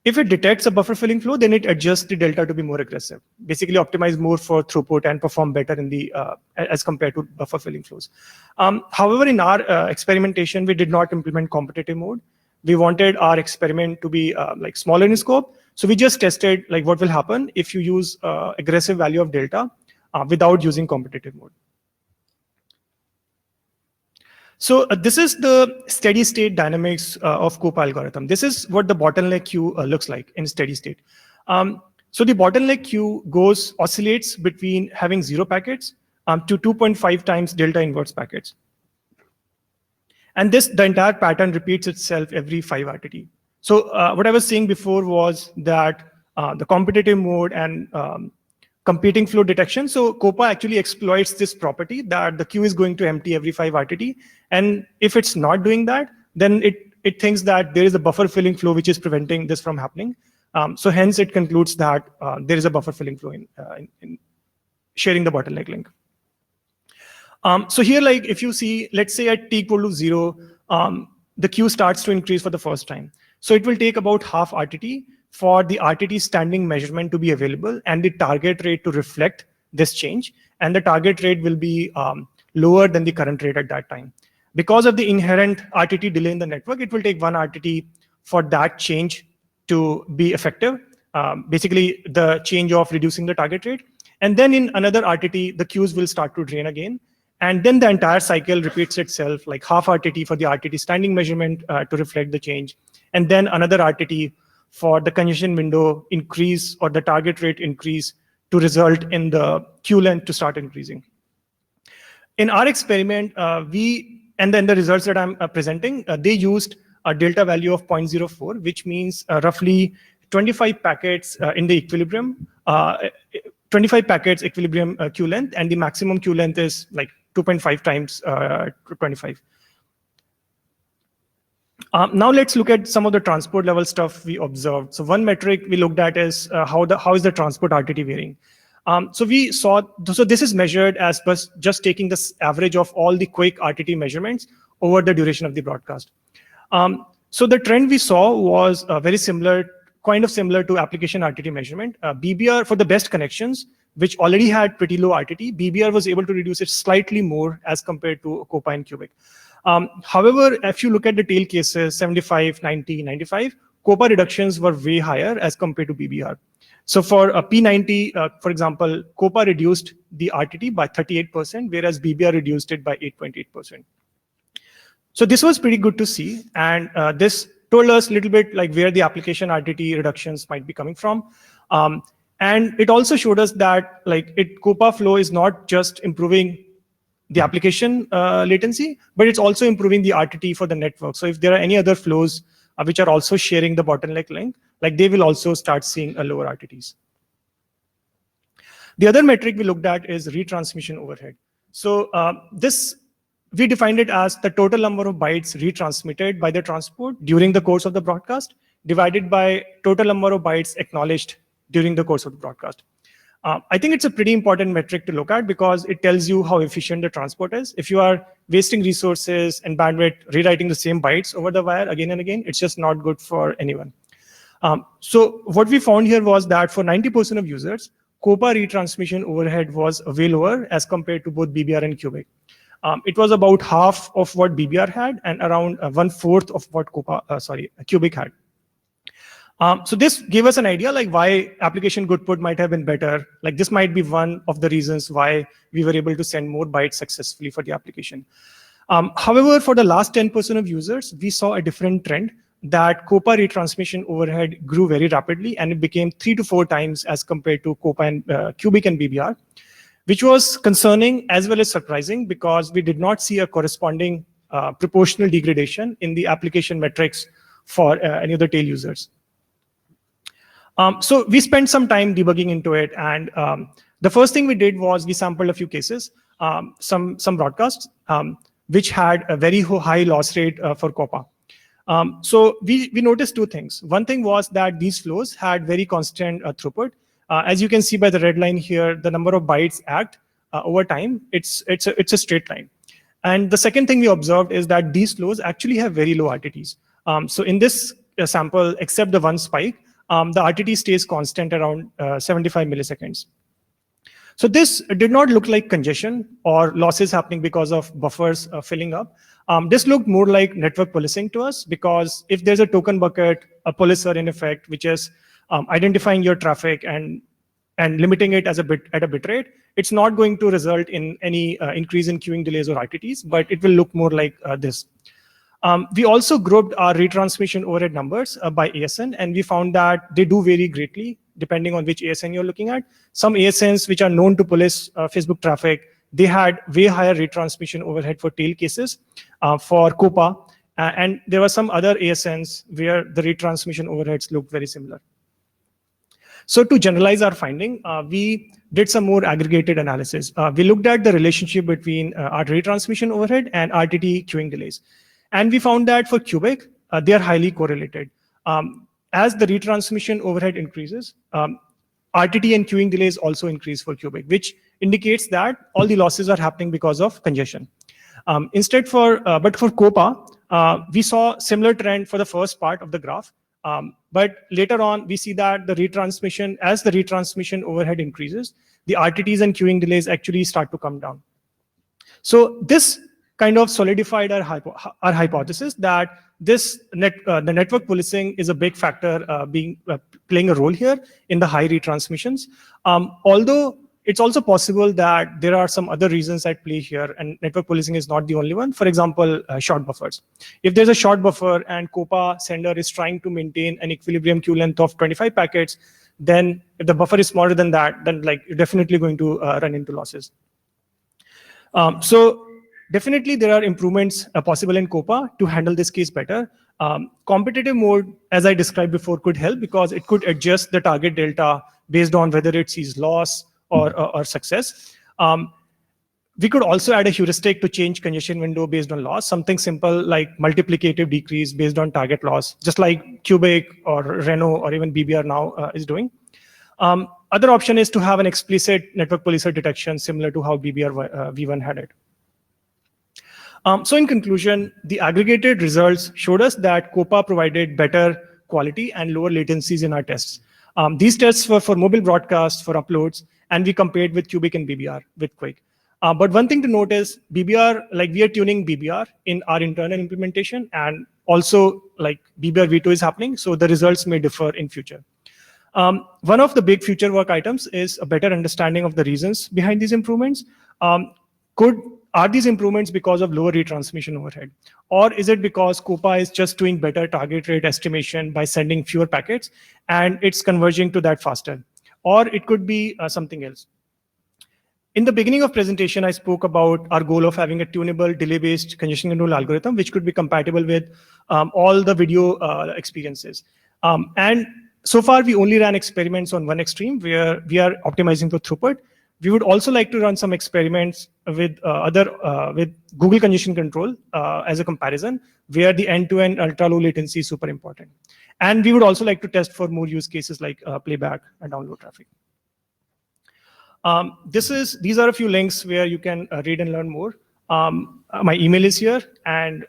if it detects a buffer filling flow, then it adjusts the delta to be more aggressive, basically optimize more for throughput and perform better in the as compared to buffer filling flows. However, in our experimentation, we did not implement competitive mode. We wanted our experiment to be like smaller in scope. So we just tested like what will happen if you use aggressive value of delta without using competitive mode. So this is the steady state dynamics of COPA algorithm. This is what the bottleneck queue looks like in steady state. So the bottleneck queue oscillates between having 0 packets to 2.5 times delta inverse packets. And the entire pattern repeats itself every 5 RTT. So what I was saying before was that the competitive mode and competing flow detection. So COPA actually exploits this property that the queue is going to empty every 5 RTT. And if it's not doing that, then it thinks that there is a buffer filling flow which is preventing this from happening. So hence it concludes that there is a buffer filling flow in sharing the bottleneck link. So here, like if you see, let's say at t equal to 0, the queue starts to increase for the first time. So it will take about half RTT for the RTT standing measurement to be available and the target rate to reflect this change. And the target rate will be lower than the current rate at that time. Because of the inherent RTT delay in the network, it will take 1 RTT for that change to be effective. Basically, the change of reducing the target rate. And then in another RTT, the queues will start to drain again. And then the entire cycle repeats itself, like half RTT for the RTT standing measurement to reflect the change. And then another RTT for the congestion window increase or the target rate increase to result in the queue length to start increasing. In our experiment, and then the results that I'm presenting, they used a delta value of 0.04, which means roughly 25 packets in the equilibrium, 25 packets equilibrium queue length, and the maximum queue length is like 2.5 times 25. Now let's look at some of the transport level stuff we observed. So one metric we looked at is how is the transport RTT varying. So we saw, so this is measured as just taking the average of all the quick RTT measurements over the duration of the broadcast. So the trend we saw was very similar, kind of similar to application RTT measurement. BBR for the best connections, which already had pretty low RTT, BBR was able to reduce it slightly more as compared to COPA and Cubic. However, if you look at the tail cases, 75, 90, 95, COPA reductions were way higher as compared to BBR. So for P90, for example, COPA reduced the RTT by 38%, whereas BBR reduced it by 8.8%. So this was pretty good to see. And this told us a little bit like where the application RTT reductions might be coming from. And it also showed us that like COPA flow is not just improving the application latency, but it's also improving the RTT for the network. So if there are any other flows which are also sharing the bottleneck link, like they will also start seeing a lower RTTs. The other metric we looked at is retransmission overhead. So we defined it as the total number of bytes retransmitted by the transport during the course of the broadcast divided by total number of bytes acknowledged during the course of the broadcast. I think it's a pretty important metric to look at because it tells you how efficient the transport is. If you are wasting resources and bandwidth rewriting the same bytes over the wire again and again, it's just not good for anyone. So what we found here was that for 90% of users, COPA retransmission overhead was way lower as compared to both BBR and Cubic. It was about half of what BBR had and around 1/4 of what Cubic had. So this gave us an idea like why application goodput might have been better. Like this might be one of the reasons why we were able to send more bytes successfully for the application. However, for the last 10% of users, we saw a different trend that COPA retransmission overhead grew very rapidly and it became 3 to 4 times as compared to COPA and Cubic and BBR, which was concerning as well as surprising because we did not see a corresponding proportional degradation in the application metrics for any of the tail users. So we spent some time debugging into it, and the first thing we did was we sampled a few cases, some broadcasts, which had a very high loss rate for COPA. So we noticed two things. One thing was that these flows had very constant throughput. As you can see by the red line here, the number of bytes ACKed over time, it's a straight line. And the second thing we observed is that these flows actually have very low RTTs. So in this sample, except the one spike, the RTT stays constant around 75 milliseconds. So this did not look like congestion or losses happening because of buffers filling up. This looked more like network policing to us, because if there's a token bucket, a policer in effect, which is identifying your traffic and limiting it at a bit rate, it's not going to result in any increase in queuing delays or RTTs, but it will look more like this. We also grouped our retransmission overhead numbers by ASN, and we found that they do vary greatly depending on which ASN you're looking at. Some ASNs which are known to police Facebook traffic, they had way higher retransmission overhead for tail cases for COPA, and there were some other ASNs where the retransmission overheads looked very similar. So to generalize our finding, we did some more aggregated analysis. We looked at the relationship between our retransmission overhead and RTT queuing delays. And we found that for cubic, they are highly correlated. As the retransmission overhead increases, RTT and queuing delays also increase for cubic, which indicates that all the losses are happening because of congestion. But for COPA, we saw similar trend for the first part of the graph. But later on, we see that as the retransmission overhead increases, the RTTs and queuing delays actually start to come down. So this kind of solidified our hypothesis that the network policing is a big factor playing a role here in the high retransmissions. Although it's also possible that there are some other reasons at play here, and network policing is not the only one. For example, short buffers. If there's a short buffer and COPA sender is trying to maintain an equilibrium queue length of 25 packets, then if the buffer is smaller than that, then you're definitely going to run into losses. So definitely there are improvements possible in COPA to handle this case better. Competitive mode, as I described before, could help because it could adjust the target delta based on whether it sees loss or success. We could also add a heuristic to change congestion window based on loss, something simple like multiplicative decrease based on target loss, just like Cubic or Reno or even BBR now is doing. Other option is to have an explicit network policer detection similar to how BBR V1 had it. So in conclusion, the aggregated results showed us that COPA provided better quality and lower latencies in our tests. These tests were for mobile broadcasts, for uploads, and we compared with Cubic and BBR with Quick. But one thing to note is BBR, we are tuning BBR in our internal implementation, and also BBR V2 is happening, so the results may differ in future. One of the big future work items is a better understanding of the reasons behind these improvements. Are these improvements because of lower retransmission overhead? Or is it because COPA is just doing better target rate estimation by sending fewer packets and it's converging to that faster? Or it could be something else. In the beginning of presentation, I spoke about our goal of having a tunable delay-based congestion control algorithm, which could be compatible with all the video experiences. And so far, we only ran experiments on one extreme where we are optimizing for throughput. We would also like to run some experiments with with Google congestion control as a comparison, where the end-to-end ultra-low latency is super important. And we would also like to test for more use cases like playback and download traffic. These are a few links where you can read and learn more. My email is here, and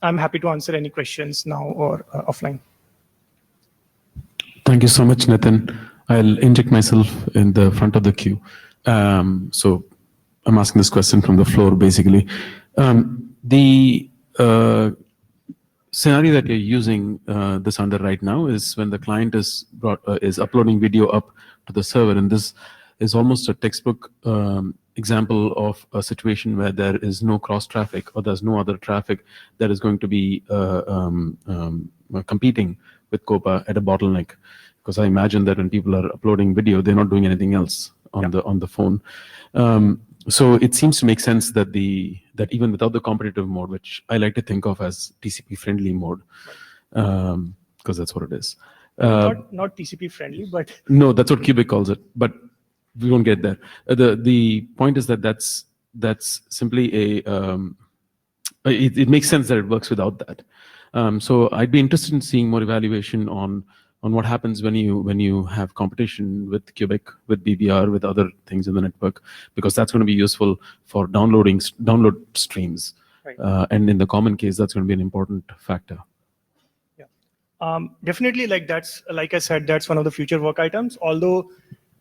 I'm happy to answer any questions now or offline. Thank you so much, Nitin. I'll inject myself in the front of the queue. So I'm asking this question from the floor, basically. The scenario that you're using this under right now is when the client is uploading video up to the server, and this is almost a textbook example of a situation where there is no cross traffic or there's no other traffic that is going to be competing with COPA at a bottleneck. Because I imagine that when people are uploading video, they're not doing anything else on the phone. So it seems to make sense that even without the competitive mode, which I like to think of as TCP friendly mode, because that's what it is, Not TCP friendly, but no, that's what Cubic calls it, but we won't get there. The point is that that's simply it makes sense that it works without that. So I'd be interested in seeing more evaluation on what happens when you have competition with Cubic, with BBR, with other things in the network, because that's going to be useful for download streams. Right. And in the common case, that's going to be an important factor. Definitely, like I said, that's one of the future work items. Although,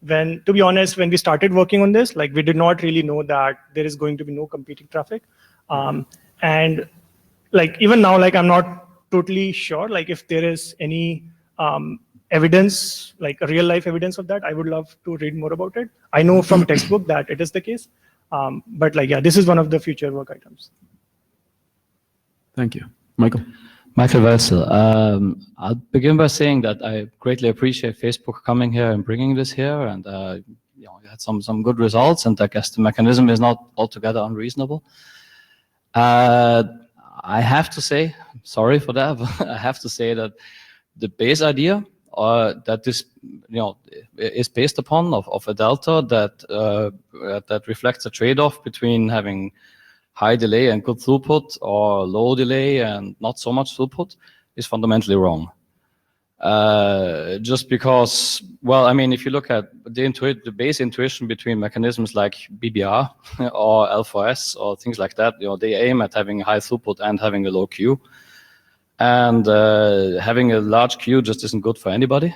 to be honest, when we started working on this, we did not really know that there is going to be no competing traffic. And even now, I'm not totally sure, if there is any evidence, a real life evidence of that. I would love to read more about it. I know from textbook that it is the case. But this is one of the future work items. Thank you. Michael. Michael Welsel. I'll begin by saying that I greatly appreciate Facebook coming here and bringing this here, and you had some good results, and I guess the mechanism is not altogether unreasonable. I have to say, sorry for that, but I have to say that the base idea that this is based upon of a delta that reflects a trade-off between having high delay and good throughput, or low delay and not so much throughput, is fundamentally wrong. Just because, well, I mean, if you look at the base intuition between mechanisms like BBR or L4S or things like that, they aim at having high throughput and having a low queue. And having a large queue just isn't good for anybody.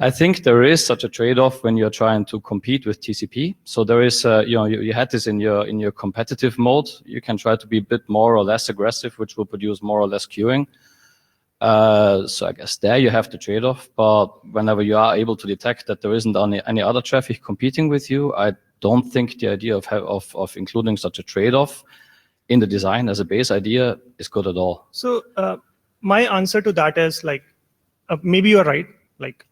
I think there is such a trade-off when you're trying to compete with TCP. So there is, you had this in your competitive mode. You can try to be a bit more or less aggressive, which will produce more or less queuing. So I guess there you have the trade-off. But whenever you are able to detect that there isn't any other traffic competing with you, I don't think the idea of including such a trade-off in the design as a base idea is good at all. So my answer to that is maybe you're right.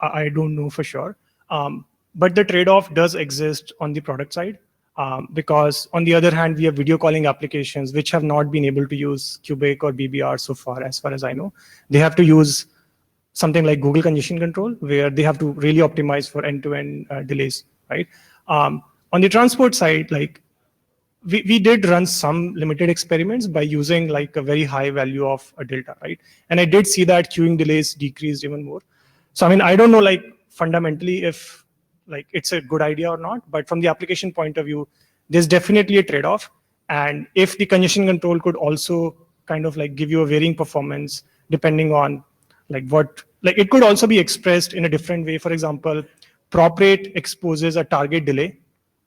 I don't know for sure. But the trade-off does exist on the product side. Because on the other hand, we have video calling applications which have not been able to use Cubic or BBR so far as I know. They have to use something like Google congestion control, where they have to really optimize for end-to-end delays, right? On the transport side, we did run some limited experiments by using a very high value of a delta, right? And I did see that queuing delays decreased even more. So I mean, I don't know fundamentally if it's a good idea or not, but from the application point of view, there's definitely a trade-off. And if the congestion control could also kind of give you a varying performance depending on it could also be expressed in a different way. For example, prop rate exposes a target delay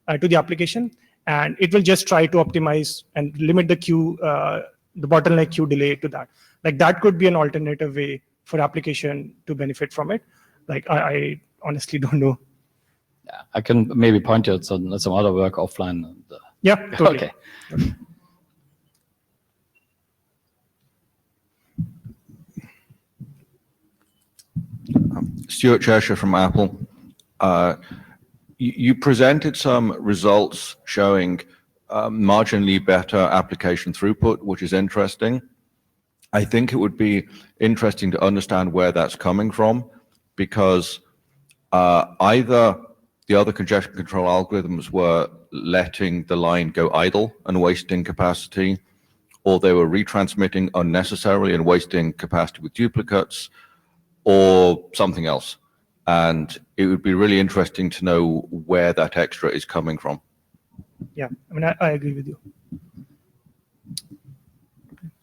to the application, and it will just try to optimize and limit the queue, the bottleneck queue delay to that. That could be an alternative way for application to benefit from it. I honestly don't know. Yeah, I can maybe point you at some other work offline. Yeah, totally. Okay. Stuart Cheshire from Apple. You presented some results showing marginally better application throughput, which is interesting. I think it would be interesting to understand where that's coming from, because either the other congestion control algorithms were letting the line go idle and wasting capacity, or they were retransmitting unnecessarily and wasting capacity with duplicates, or something else. And it would be really interesting to know where that extra is coming from. Yeah, I mean, I agree with you.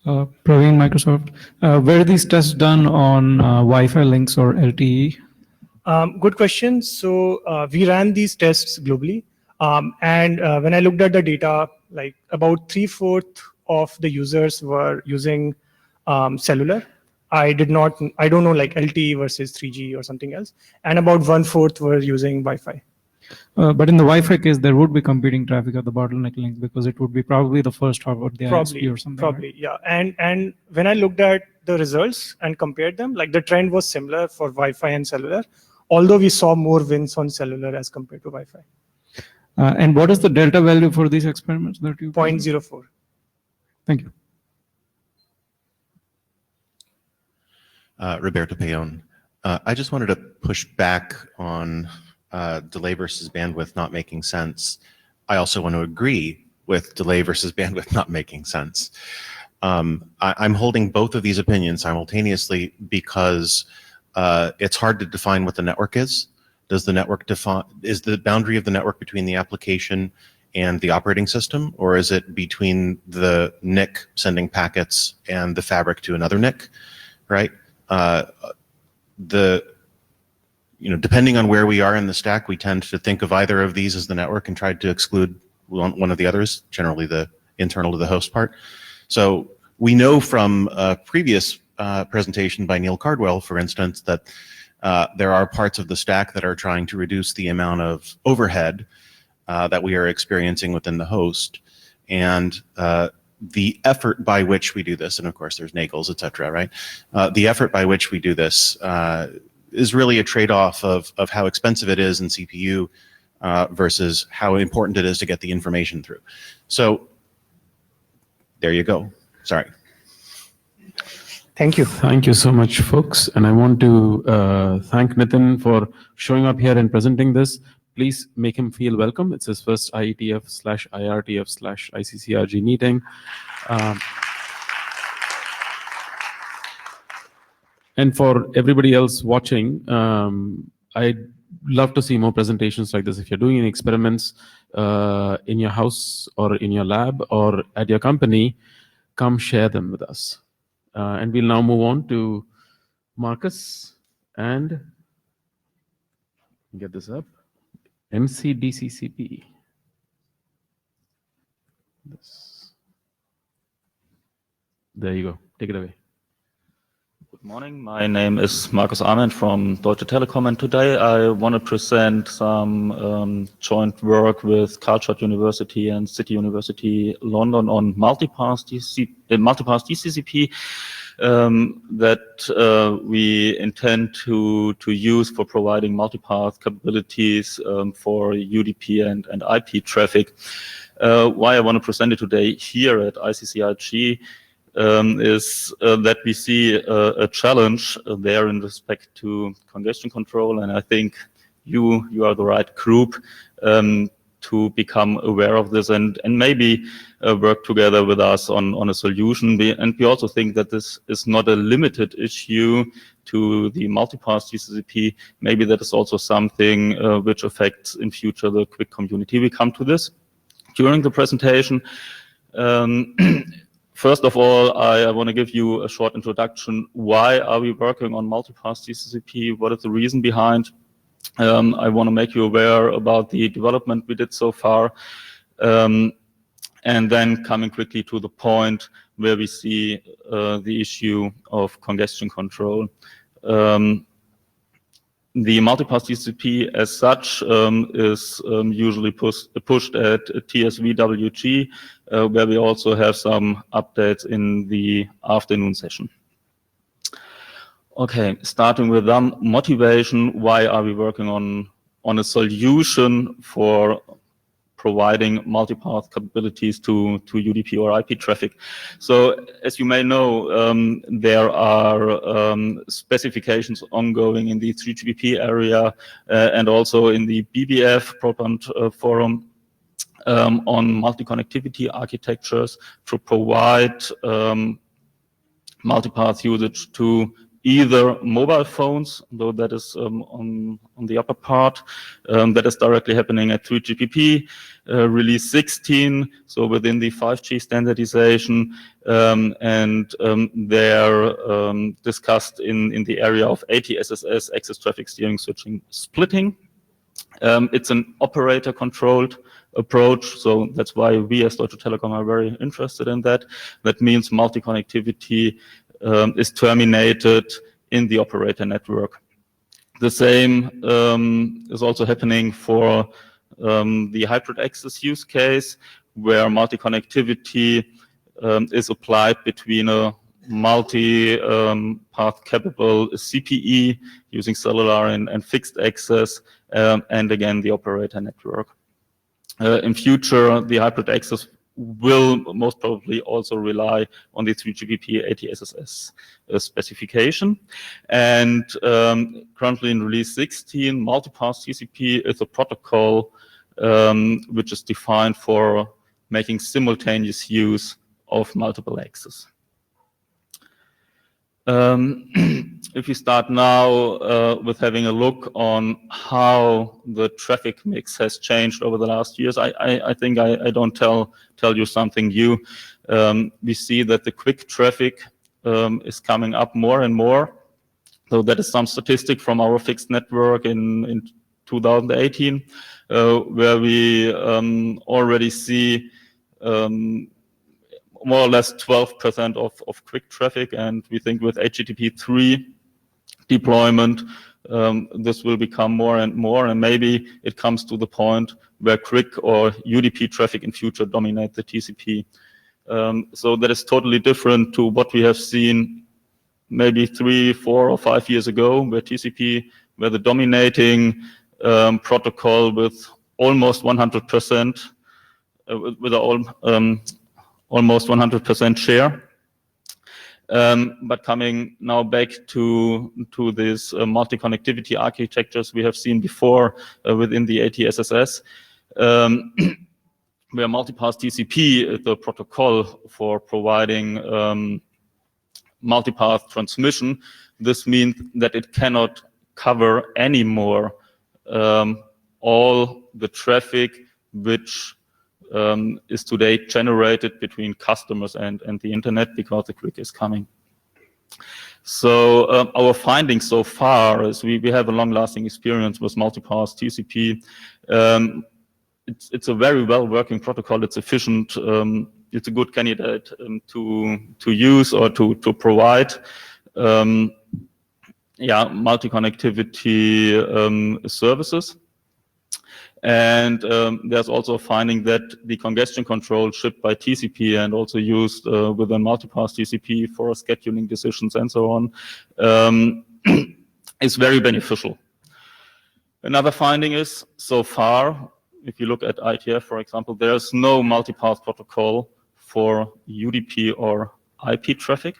Praveen, Microsoft. Were these tests done on Wi-Fi links or LTE? Good question. So we ran these tests globally. And when I looked at the data, about 3/4 of the users were using cellular. I don't know LTE versus 3G or something else. And about 1/4 were using Wi-Fi. But in the Wi-Fi case, there would be competing traffic at the bottleneck link, because it would be probably the first hop of the ISP or something. Probably, right? yeah. And when I looked at the results and compared them, the trend was similar for Wi-Fi and cellular, although we saw more wins on cellular as compared to Wi-Fi. And what is the delta value for these experiments that you? 0.04. Thank you. Roberto Peon. I just wanted to push back on delay versus bandwidth not making sense. I also want to agree with delay versus bandwidth not making sense. I'm holding both of these opinions simultaneously because it's hard to define what the network is. Does the network is the boundary of the network between the application and the operating system, or is it between the NIC sending packets and the fabric to another NIC, right? Depending on where we are in the stack, we tend to think of either of these as the network and try to exclude one of the others, generally the internal to the host part. So we know from a previous presentation by Neil Cardwell, for instance, that there are parts of the stack that are trying to reduce the amount of overhead that we are experiencing within the host. And the effort by which we do this, and of course there's Nagels, et cetera, right? The effort by which we do this is really a trade-off of how expensive it is in CPU versus how important it is to get the information through. So there you go. Sorry. Thank you. Thank you so much, folks. And I want to thank Nitin for showing up here and presenting this. Please make him feel welcome. It's his first IETF/IRTF/ICCRG meeting. And for everybody else watching, I'd love to see more presentations like this. If you're doing any experiments in your house or in your lab or at your company, come share them with us. And we'll now move on to Marcus and get this up. MCDCCP. There you go. Take it away. Good morning. My name is Markus Arment from Deutsche Telekom, and today I want to present some joint work with Carlsbad University and City University London on multipath DCCP that we intend to use for providing multipath capabilities for UDP and IP traffic. Why I want to present it today here at ICCRG is that we see a challenge there in respect to congestion control, and I think you are the right group to become aware of this and maybe work together with us on a solution. And we also think that this is not a limited issue to the multipath DCCP. Maybe that is also something which affects in future the quick community. We come to this during the presentation. First of all, I want to give you a short introduction. Why are we working on multipath DCCP? What is the reason behind? I want to make you aware about the development we did so far. And then coming quickly to the point where we see the issue of congestion control. The multipath TCP as such is usually pushed at TSVWG, where we also have some updates in the afternoon session. Okay, starting with motivation, why are we working on a solution for providing multipath capabilities to UDP or IP traffic? So as you may know, there are specifications ongoing in the 3GPP area and also in the BBF Broadband Forum on multi-connectivity architectures to provide multipath usage to either mobile phones, though that is on the upper part, that is directly happening at 3GPP, release 16, so within the 5G standardization, and they're discussed in the area of ATSSS, access traffic steering, switching, splitting. It's an operator-controlled approach, so that's why we as Deutsche Telekom are very interested in that. That means multi-connectivity is terminated in the operator network. The same is also happening for the hybrid access use case, where multi-connectivity is applied between a multi-path capable CPE using cellular and fixed access, and again the operator network. In future, the hybrid access will most probably also rely on the 3GPP ATSS specification. And currently in release 16, multipath TCP is a protocol which is defined for making simultaneous use of multiple access. If we start now with having a look on how the traffic mix has changed over the last years, I think I don't tell you something new. We see that the quick traffic is coming up more and more. So that is some statistic from our fixed network in 2018, where we already see more or less 12% of quick traffic, and we think with HTTP3 deployment, this will become more and more, and maybe it comes to the point where quick or UDP traffic in future dominate the TCP. So that is totally different to what we have seen maybe 3, 4, or 5 years ago, where TCP were the dominating protocol with almost 100%, with almost 100% share. But coming now back to these multi-connectivity architectures we have seen before within the ATSS, where multipath TCP is the protocol for providing multipath transmission. This means that it cannot cover anymore all the traffic which is today generated between customers and the internet, because the quick is coming. So our findings so far is we have a long-lasting experience with multipath TCP. It's a very well working protocol. It's efficient. It's a good candidate to use or to provide multi-connectivity services. And there's also a finding that the congestion control shipped by TCP and also used within multipath TCP for scheduling decisions and so on is very beneficial. Another finding is, so far, if you look at IETF, for example, there's no multipath protocol for UDP or IP traffic.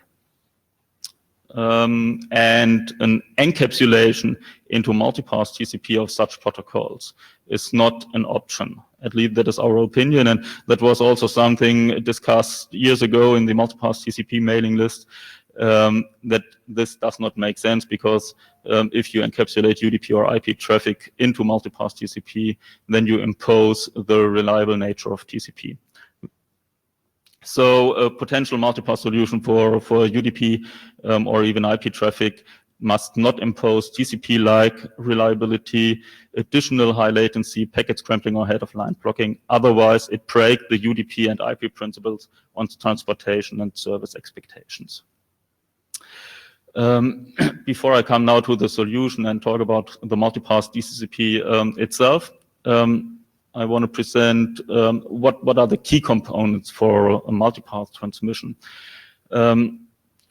And an encapsulation into multipath TCP of such protocols is not an option. At least that is our opinion, and that was also something discussed years ago in the multipath TCP mailing list, that this does not make sense, because if you encapsulate UDP or IP traffic into multipath TCP, then you impose the reliable nature of TCP. So a potential multipath solution for UDP or even IP traffic must not impose TCP-like reliability, additional high latency, packet scrambling, or head-of-line blocking. Otherwise, it breaks the UDP and IP principles on transportation and service expectations. Before I come now to the solution and talk about the multipath TCP itself, I want to present what are the key components for a multipath transmission.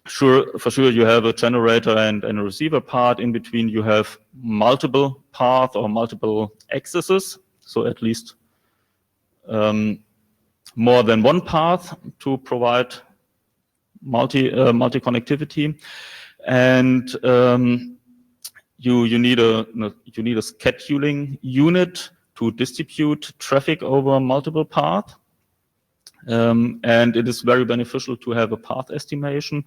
For sure, you have a generator and a receiver part. In between, you have multiple paths or multiple accesses, so at least more than one path to provide multi-connectivity. And you need a scheduling unit to distribute traffic over multiple paths. And it is very beneficial to have a path estimation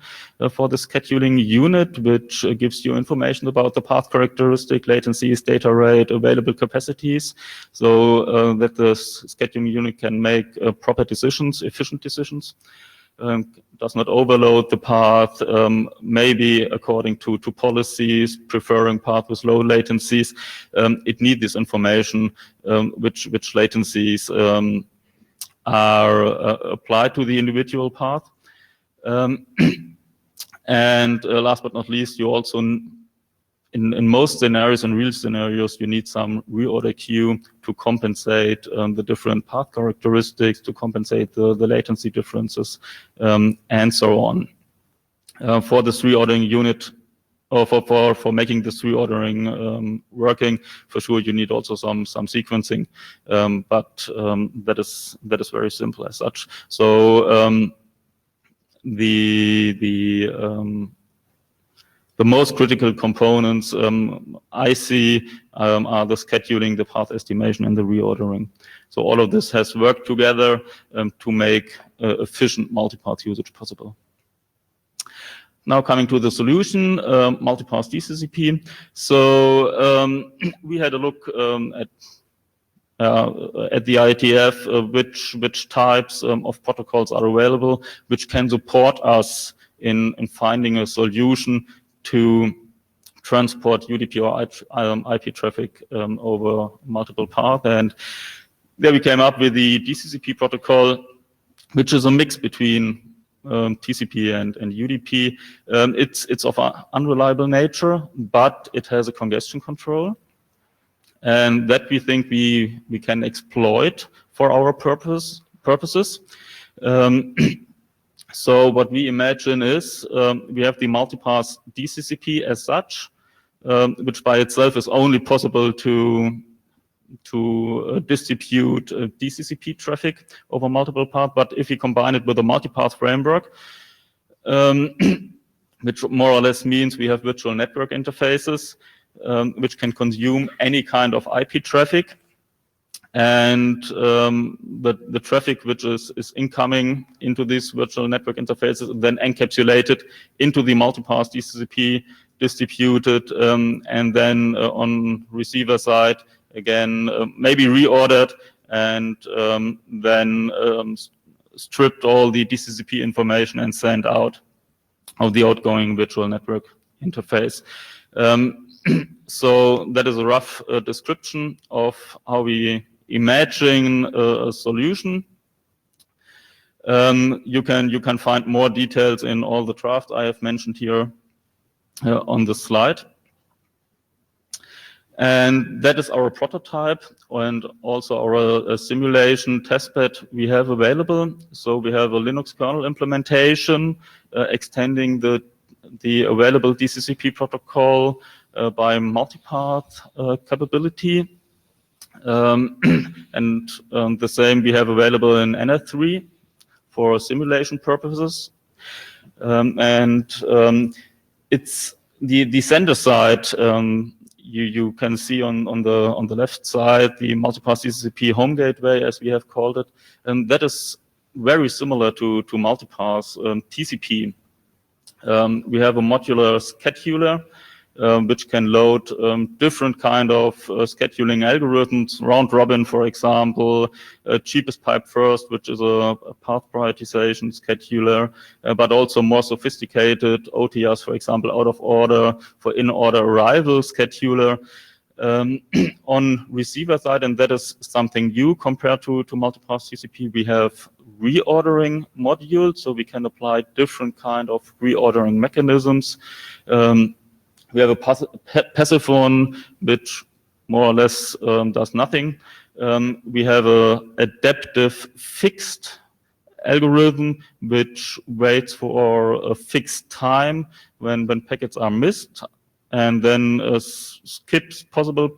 for the scheduling unit, which gives you information about the path characteristic, latencies, data rate, available capacities, so that the scheduling unit can make proper decisions, efficient decisions. Does not overload the path, maybe according to policies, preferring path with low latencies. It needs this information, which latencies are applied to the individual path. And last but not least, you also, in most scenarios and real scenarios, you need some reorder queue to compensate the different path characteristics, to compensate the latency differences, and so on. For this reordering unit, or for making this reordering working. For sure, you need also some sequencing, but that is very simple as such. So the most critical components I see are the scheduling, the path estimation, and the reordering. So all of this has worked together to make efficient multipath usage possible. Now coming to the solution, multipath DCCP. So we had a look at the IETF, which types of protocols are available, which can support us in finding a solution to transport UDP or IP traffic over multiple paths. And there we came up with the DCCP protocol, which is a mix between TCP and UDP. It's of an unreliable nature, but it has a congestion control. And that we think we can exploit for our purposes. So what we imagine is we have the multipath DCCP as such, which by itself is only possible to distribute DCCP traffic over multiple paths. But if you combine it with a multipath framework, which more or less means we have virtual network interfaces, which can consume any kind of IP traffic. And the traffic which is incoming into these virtual network interfaces then encapsulated into the multipath DCCP, distributed, and then on receiver side, again, maybe reordered, and then stripped all the DCCP information and sent out of the outgoing virtual network interface. So that is a rough description of how we imagine a solution. You can find more details in all the drafts I have mentioned here on the slide. And that is our prototype and also our simulation testbed we have available. So we have a Linux kernel implementation extending the available DCCP protocol by multipath capability. And the same we have available in NF3 for simulation purposes. It's the sender side. You can see on the left side the multipath DCCP home gateway, as we have called it, and that is very similar to multipath TCP. We have a modular scheduler which can load different kind of scheduling algorithms, round robin, for example, cheapest pipe first, which is a path prioritization scheduler, but also more sophisticated OTRs, for example, out of order for in-order arrival scheduler on receiver side, and that is something new compared to multipath TCP. We have reordering modules, so we can apply different kind of reordering mechanisms. We have a passive one, which more or less does nothing. We have a adaptive fixed algorithm, which waits for a fixed time when packets are missed, and then skips possible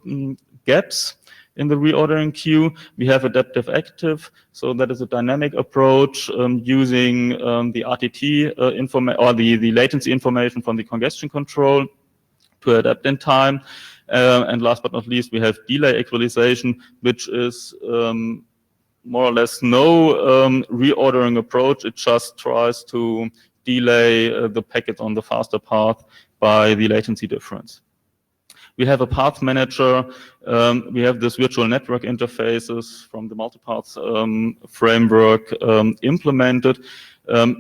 gaps in the reordering queue. We have adaptive active, so that is a dynamic approach using the RTT information or the latency information from the congestion control to adapt in time. And last but not least, we have delay equalization, which is more or less no reordering approach. It just tries to delay the packet on the faster path by the latency difference. We have a path manager. We have this virtual network interfaces from the multipath framework implemented.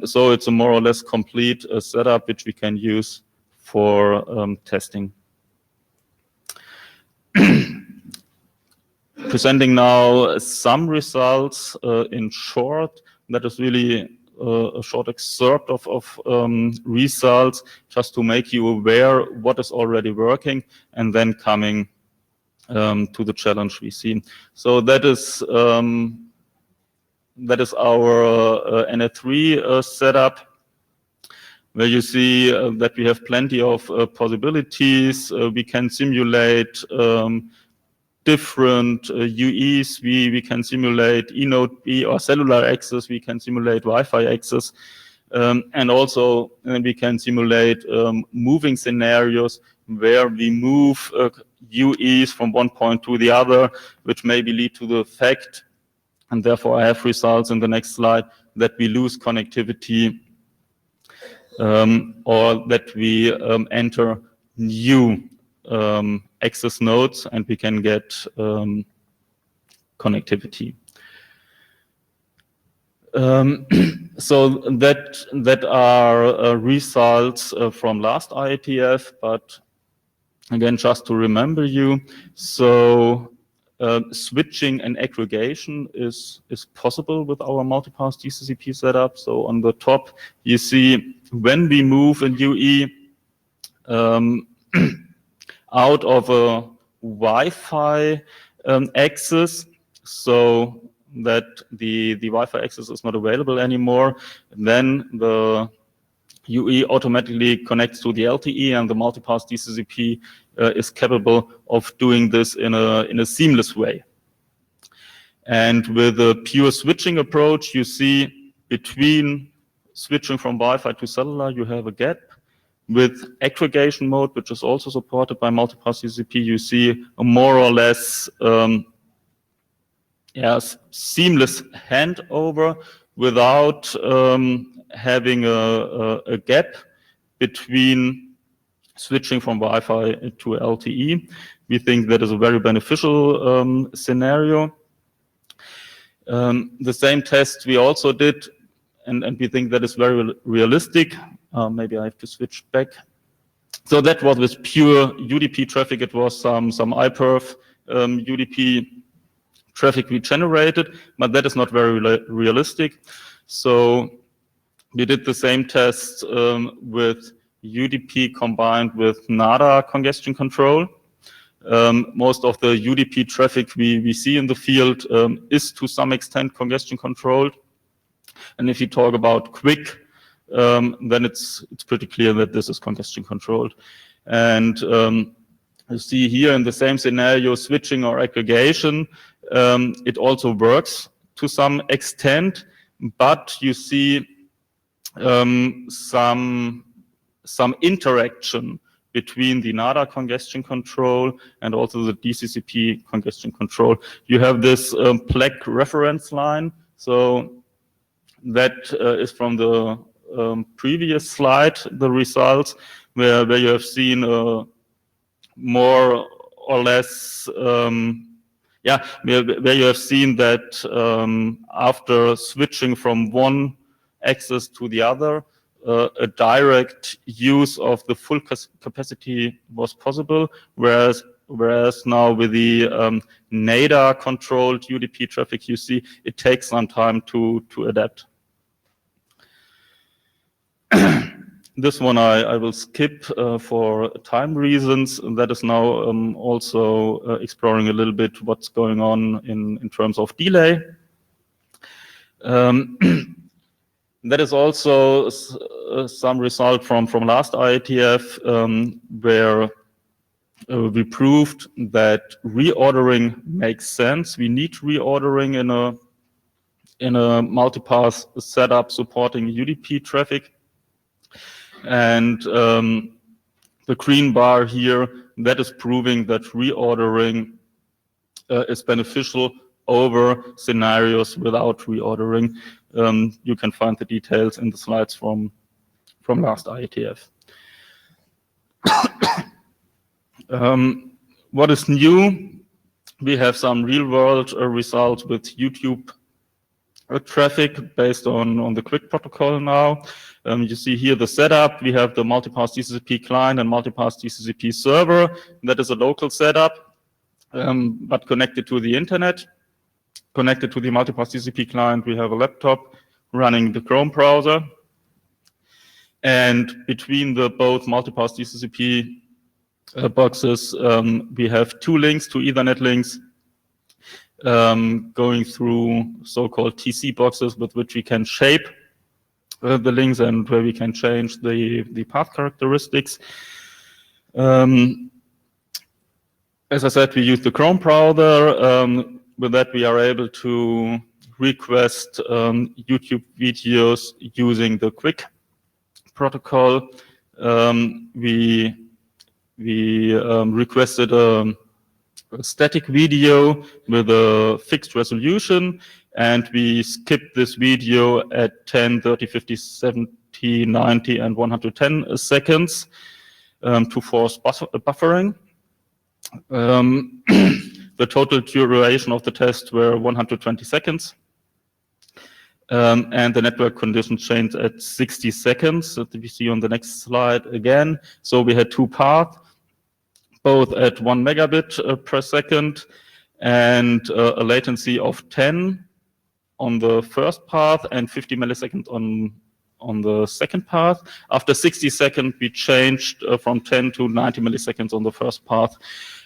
So it's a more or less complete setup which we can use for testing. Presenting now some results in short. That is really a short excerpt of results, just to make you aware what is already working, and then coming to the challenge we see. So that is our NF3 setup, where you see that we have plenty of possibilities. We can simulate different UEs. We can simulate eNode B or cellular access. We can simulate Wi-Fi access. And also we can simulate moving scenarios where we move UEs from one point to the other, which maybe lead to the fact, and therefore I have results in the next slide, that we lose connectivity or that we enter new access nodes and we can get connectivity. So that are results from last IETF, but again, just to remember you, so switching and aggregation is possible with our multipass TCP setup. So on the top, you see when we move a UE out of a Wi-Fi access, so that the Wi-Fi access is not available anymore, then the UE automatically connects to the LTE, and the multipass TCP is capable of doing this in a seamless way. And with a pure switching approach, you see between switching from Wi-Fi to cellular, you have a gap. With aggregation mode, which is also supported by multipass TCP, you see a more or less seamless handover without having a gap between switching from Wi-Fi to LTE. We think that is a very beneficial scenario. The same test we also did, and we think that is very realistic. Maybe I have to switch back. So that was with pure UDP traffic. It was some iPerf UDP traffic we generated, but that is not very realistic. So we did the same test with UDP combined with NADA congestion control. Most of the UDP traffic we see in the field is to some extent congestion controlled. And if you talk about QUIC, then it's pretty clear that this is congestion controlled. And you see here in the same scenario, switching or aggregation, it also works to some extent, but you see some interaction between the NADA congestion control and also the DCCP congestion control. You have this black reference line. So that is from the previous slide, the results, where you have seen more or less, where you have seen that after switching from one access to the other, a direct use of the full capacity was possible, whereas now with the NADA controlled UDP traffic, you see it takes some time to adapt. This one I will skip for time reasons. That is now also exploring a little bit what's going on in terms of delay. That is also some result from last IETF where we proved that reordering makes sense. We need reordering in a multipass setup supporting UDP traffic. And the green bar here, that is proving that reordering is beneficial over scenarios without reordering. You can find the details in the slides from last IETF. What is new? We have some real-world results with YouTube traffic based on the QUIC protocol now. You see here the setup. We have the multipass TCP client and multipass TCP server. That is a local setup, but connected to the internet. Connected to the multipass TCP client, we have a laptop running the Chrome browser. And between the both multipass TCP boxes, we have two links, two Ethernet links, going through so-called TC boxes with which we can shape the links and where we can change the path characteristics. As I said, we use the Chrome browser. With that, we are able to request YouTube videos using the Quick protocol. We requested a static video with a fixed resolution, and we skipped this video at 10, 30, 50, 70, 90, and 110 seconds to force buffering. The total duration of the test were 120 seconds. And the network condition changed at 60 seconds, that we see on the next slide again. So we had two paths, both at 1 megabit per second and a latency of 10 on the first path and 50 milliseconds on the second path. After 60 seconds, we changed from 10 to 90 milliseconds on the first path.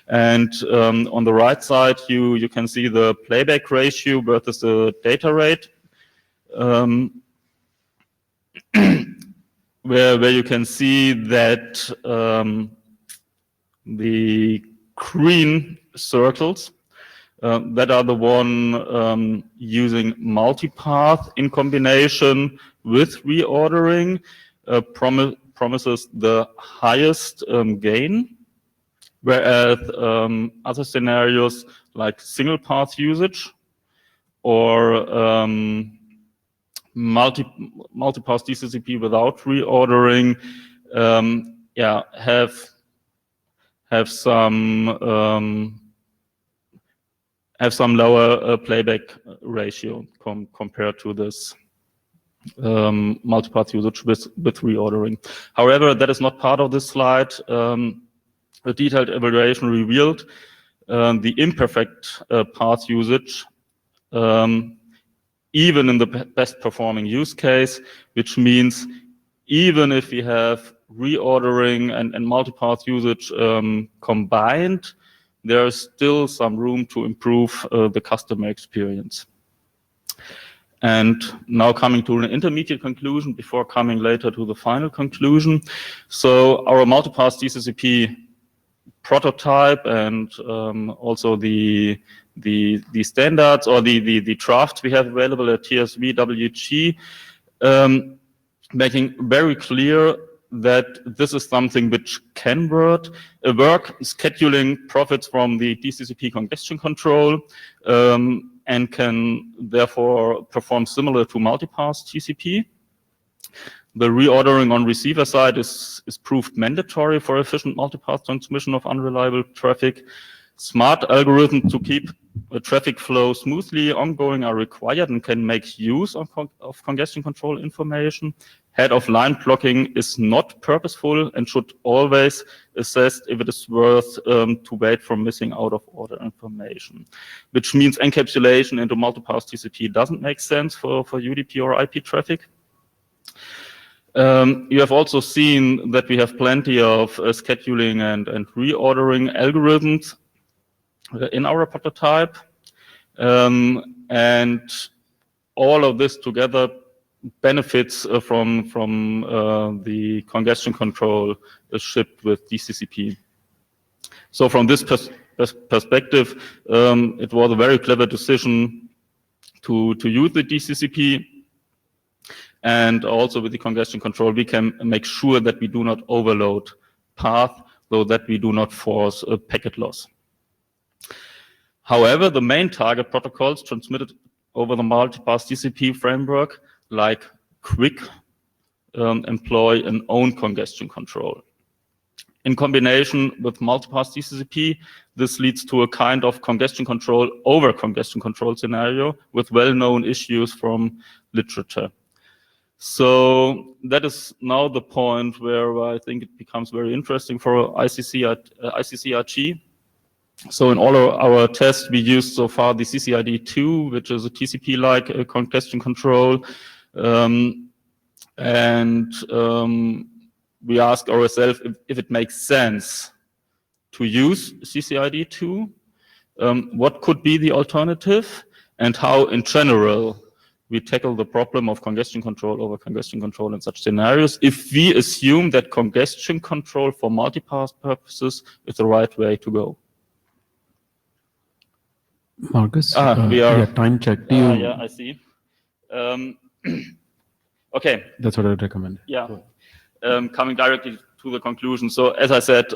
And on the right side, you can see the playback ratio versus the data rate, where you can see that the green circles that are the one using multipath in combination with reordering promises the highest gain, whereas other scenarios like single path usage or multipath TCP without reordering have some lower playback ratio compared to this multipath usage with reordering. However, that is not part of this slide. A detailed evaluation revealed the imperfect path usage, even in the best performing use case, which means even if we have reordering and multipath usage combined, there is still some room to improve the customer experience. And now coming to an intermediate conclusion before coming later to the final conclusion. So our multipath TCP prototype and also the standards or the draft we have available at TSV-WG, making very clear that this is something which can work. Scheduling profits from the DCCP congestion control and can therefore perform similar to multipath TCP. The reordering on receiver side is proved mandatory for efficient multipath transmission of unreliable traffic. Smart algorithms to keep the traffic flow smoothly ongoing are required and can make use of congestion control information. Head-of-line blocking is not purposeful and should always assess if it is worth to wait for missing out-of-order information, which means encapsulation into multipath TCP doesn't make sense for UDP or IP traffic. You have also seen that we have plenty of scheduling and reordering algorithms in our prototype. And all of this together benefits from the congestion control shipped with DCCP. So from this perspective, it was a very clever decision to use the DCCP. And also with the congestion control, we can make sure that we do not overload path, so that we do not force a packet loss. However, the main target protocols transmitted over the multipath TCP framework, like Quick, employ an own congestion control. In combination with multipath TCP, this leads to a kind of congestion control over congestion control scenario with well-known issues from literature. So that is now the point where I think it becomes very interesting for ICCRG. So in all of our tests, we used so far the CCID2, which is a TCP-like congestion control. We ask ourselves if it makes sense to use CCID2, what could be the alternative, and how in general we tackle the problem of congestion control over congestion control in such scenarios if we assume that congestion control for multipass purposes is the right way to go. Marcus, we are time check. Do you, yeah, I see. Okay. That's what I would recommend. Yeah. Coming directly to the conclusion. So as I said,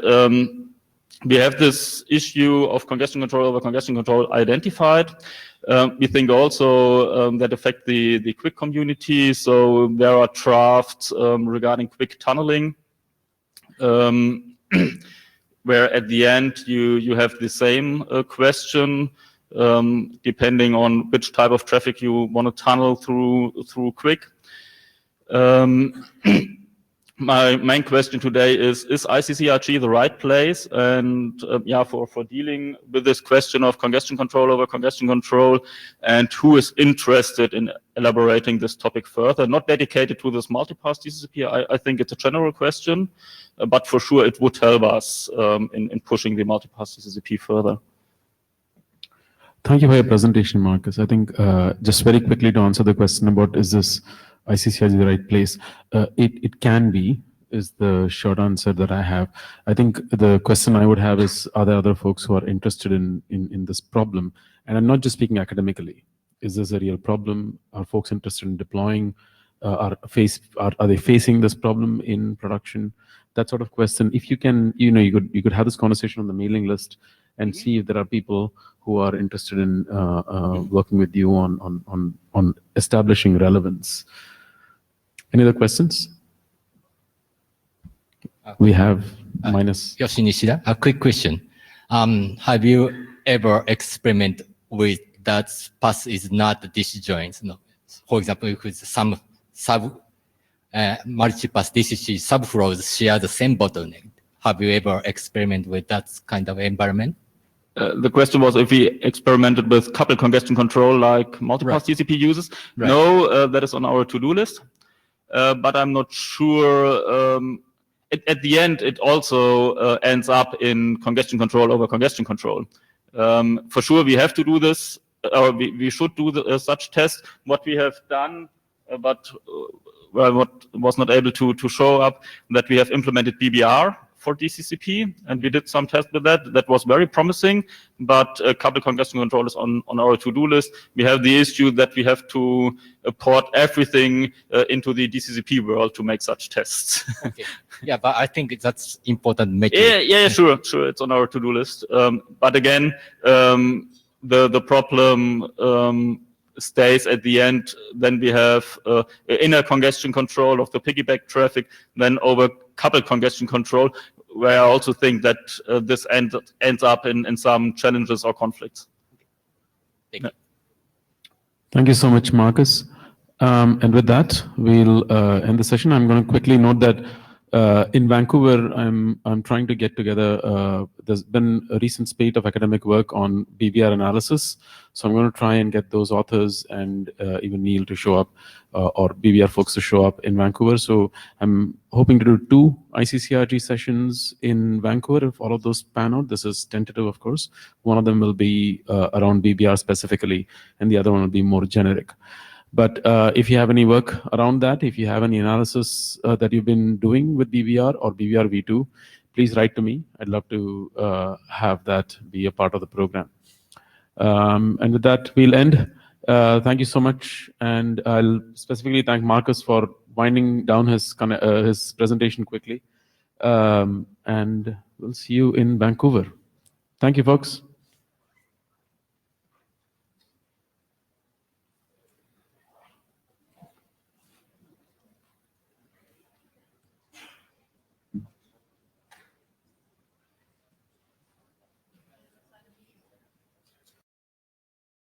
we have this issue of congestion control over congestion control identified. We think also that affect the quick community. So there are drafts regarding quick tunneling, where at the end you have the same question, depending on which type of traffic you want to tunnel through quick. My main question today is ICCRG the right place? And yeah, for dealing with this question of congestion control over congestion control, and who is interested in elaborating this topic further, not dedicated to this multipass TCP. I think it's a general question, but for sure it would help us in pushing the multipass TCP further. Thank you for your presentation, Marcus. I think just very quickly to answer the question about is this ICCRG the right place? It can be, is the short answer that I have. I think the question I would have is, are there other folks who are interested in this problem? And I'm not just speaking academically. Is this a real problem? Are folks interested in deploying? Are they facing this problem in production? That sort of question. If you can, you could have this conversation on the mailing list and see if there are people who are interested in working with you on establishing relevance. Any other questions? We have minus. Yoshi Nishida, a quick question. Have you ever experimented with that path is not disjoint? No. For example, if some multipass DCC subflows share the same bottleneck. Have you ever experimented with that kind of environment? The question was if we experimented with coupled congestion control like multipass TCP uses. Right. No, that is on our to-do list. But I'm not sure. At the end, it also ends up in congestion control over congestion control. For sure, we have to do this, or we should do such tests. What we have done, but what was not able to show up, that we have implemented BBR for DCCP, and we did some tests with that. That was very promising, but coupled congestion control is on our to-do list. We have the issue that we have to port everything into the DCCP world to make such tests. Okay. Yeah, but I think that's important. Yeah, sure. It's on our to-do list. But again, the problem stays at the end. Then we have inner congestion control of the piggyback traffic, then over coupled congestion control, where I also think that this ends up in some challenges or conflicts. Thank you. Thank you so much, Marcus. And with that, we'll end the session. I'm going to quickly note that in Vancouver, I'm trying to get together. There's been a recent spate of academic work on BBR analysis, so I'm going to try and get those authors and even Neil to show up, or BBR folks to show up in Vancouver. So I'm hoping to do 2 ICCRG sessions in Vancouver if all of those pan out. This is tentative, of course. One of them will be around BBR specifically, and the other one will be more generic. But if you have any work around that, if you have any analysis that you've been doing with BBR or BBR v2, please write to me. I'd love to have that be a part of the program. And with that, we'll end. Thank you so much. And I'll specifically thank Marcus for winding down his presentation quickly. And we'll see you in Vancouver. Thank you, folks.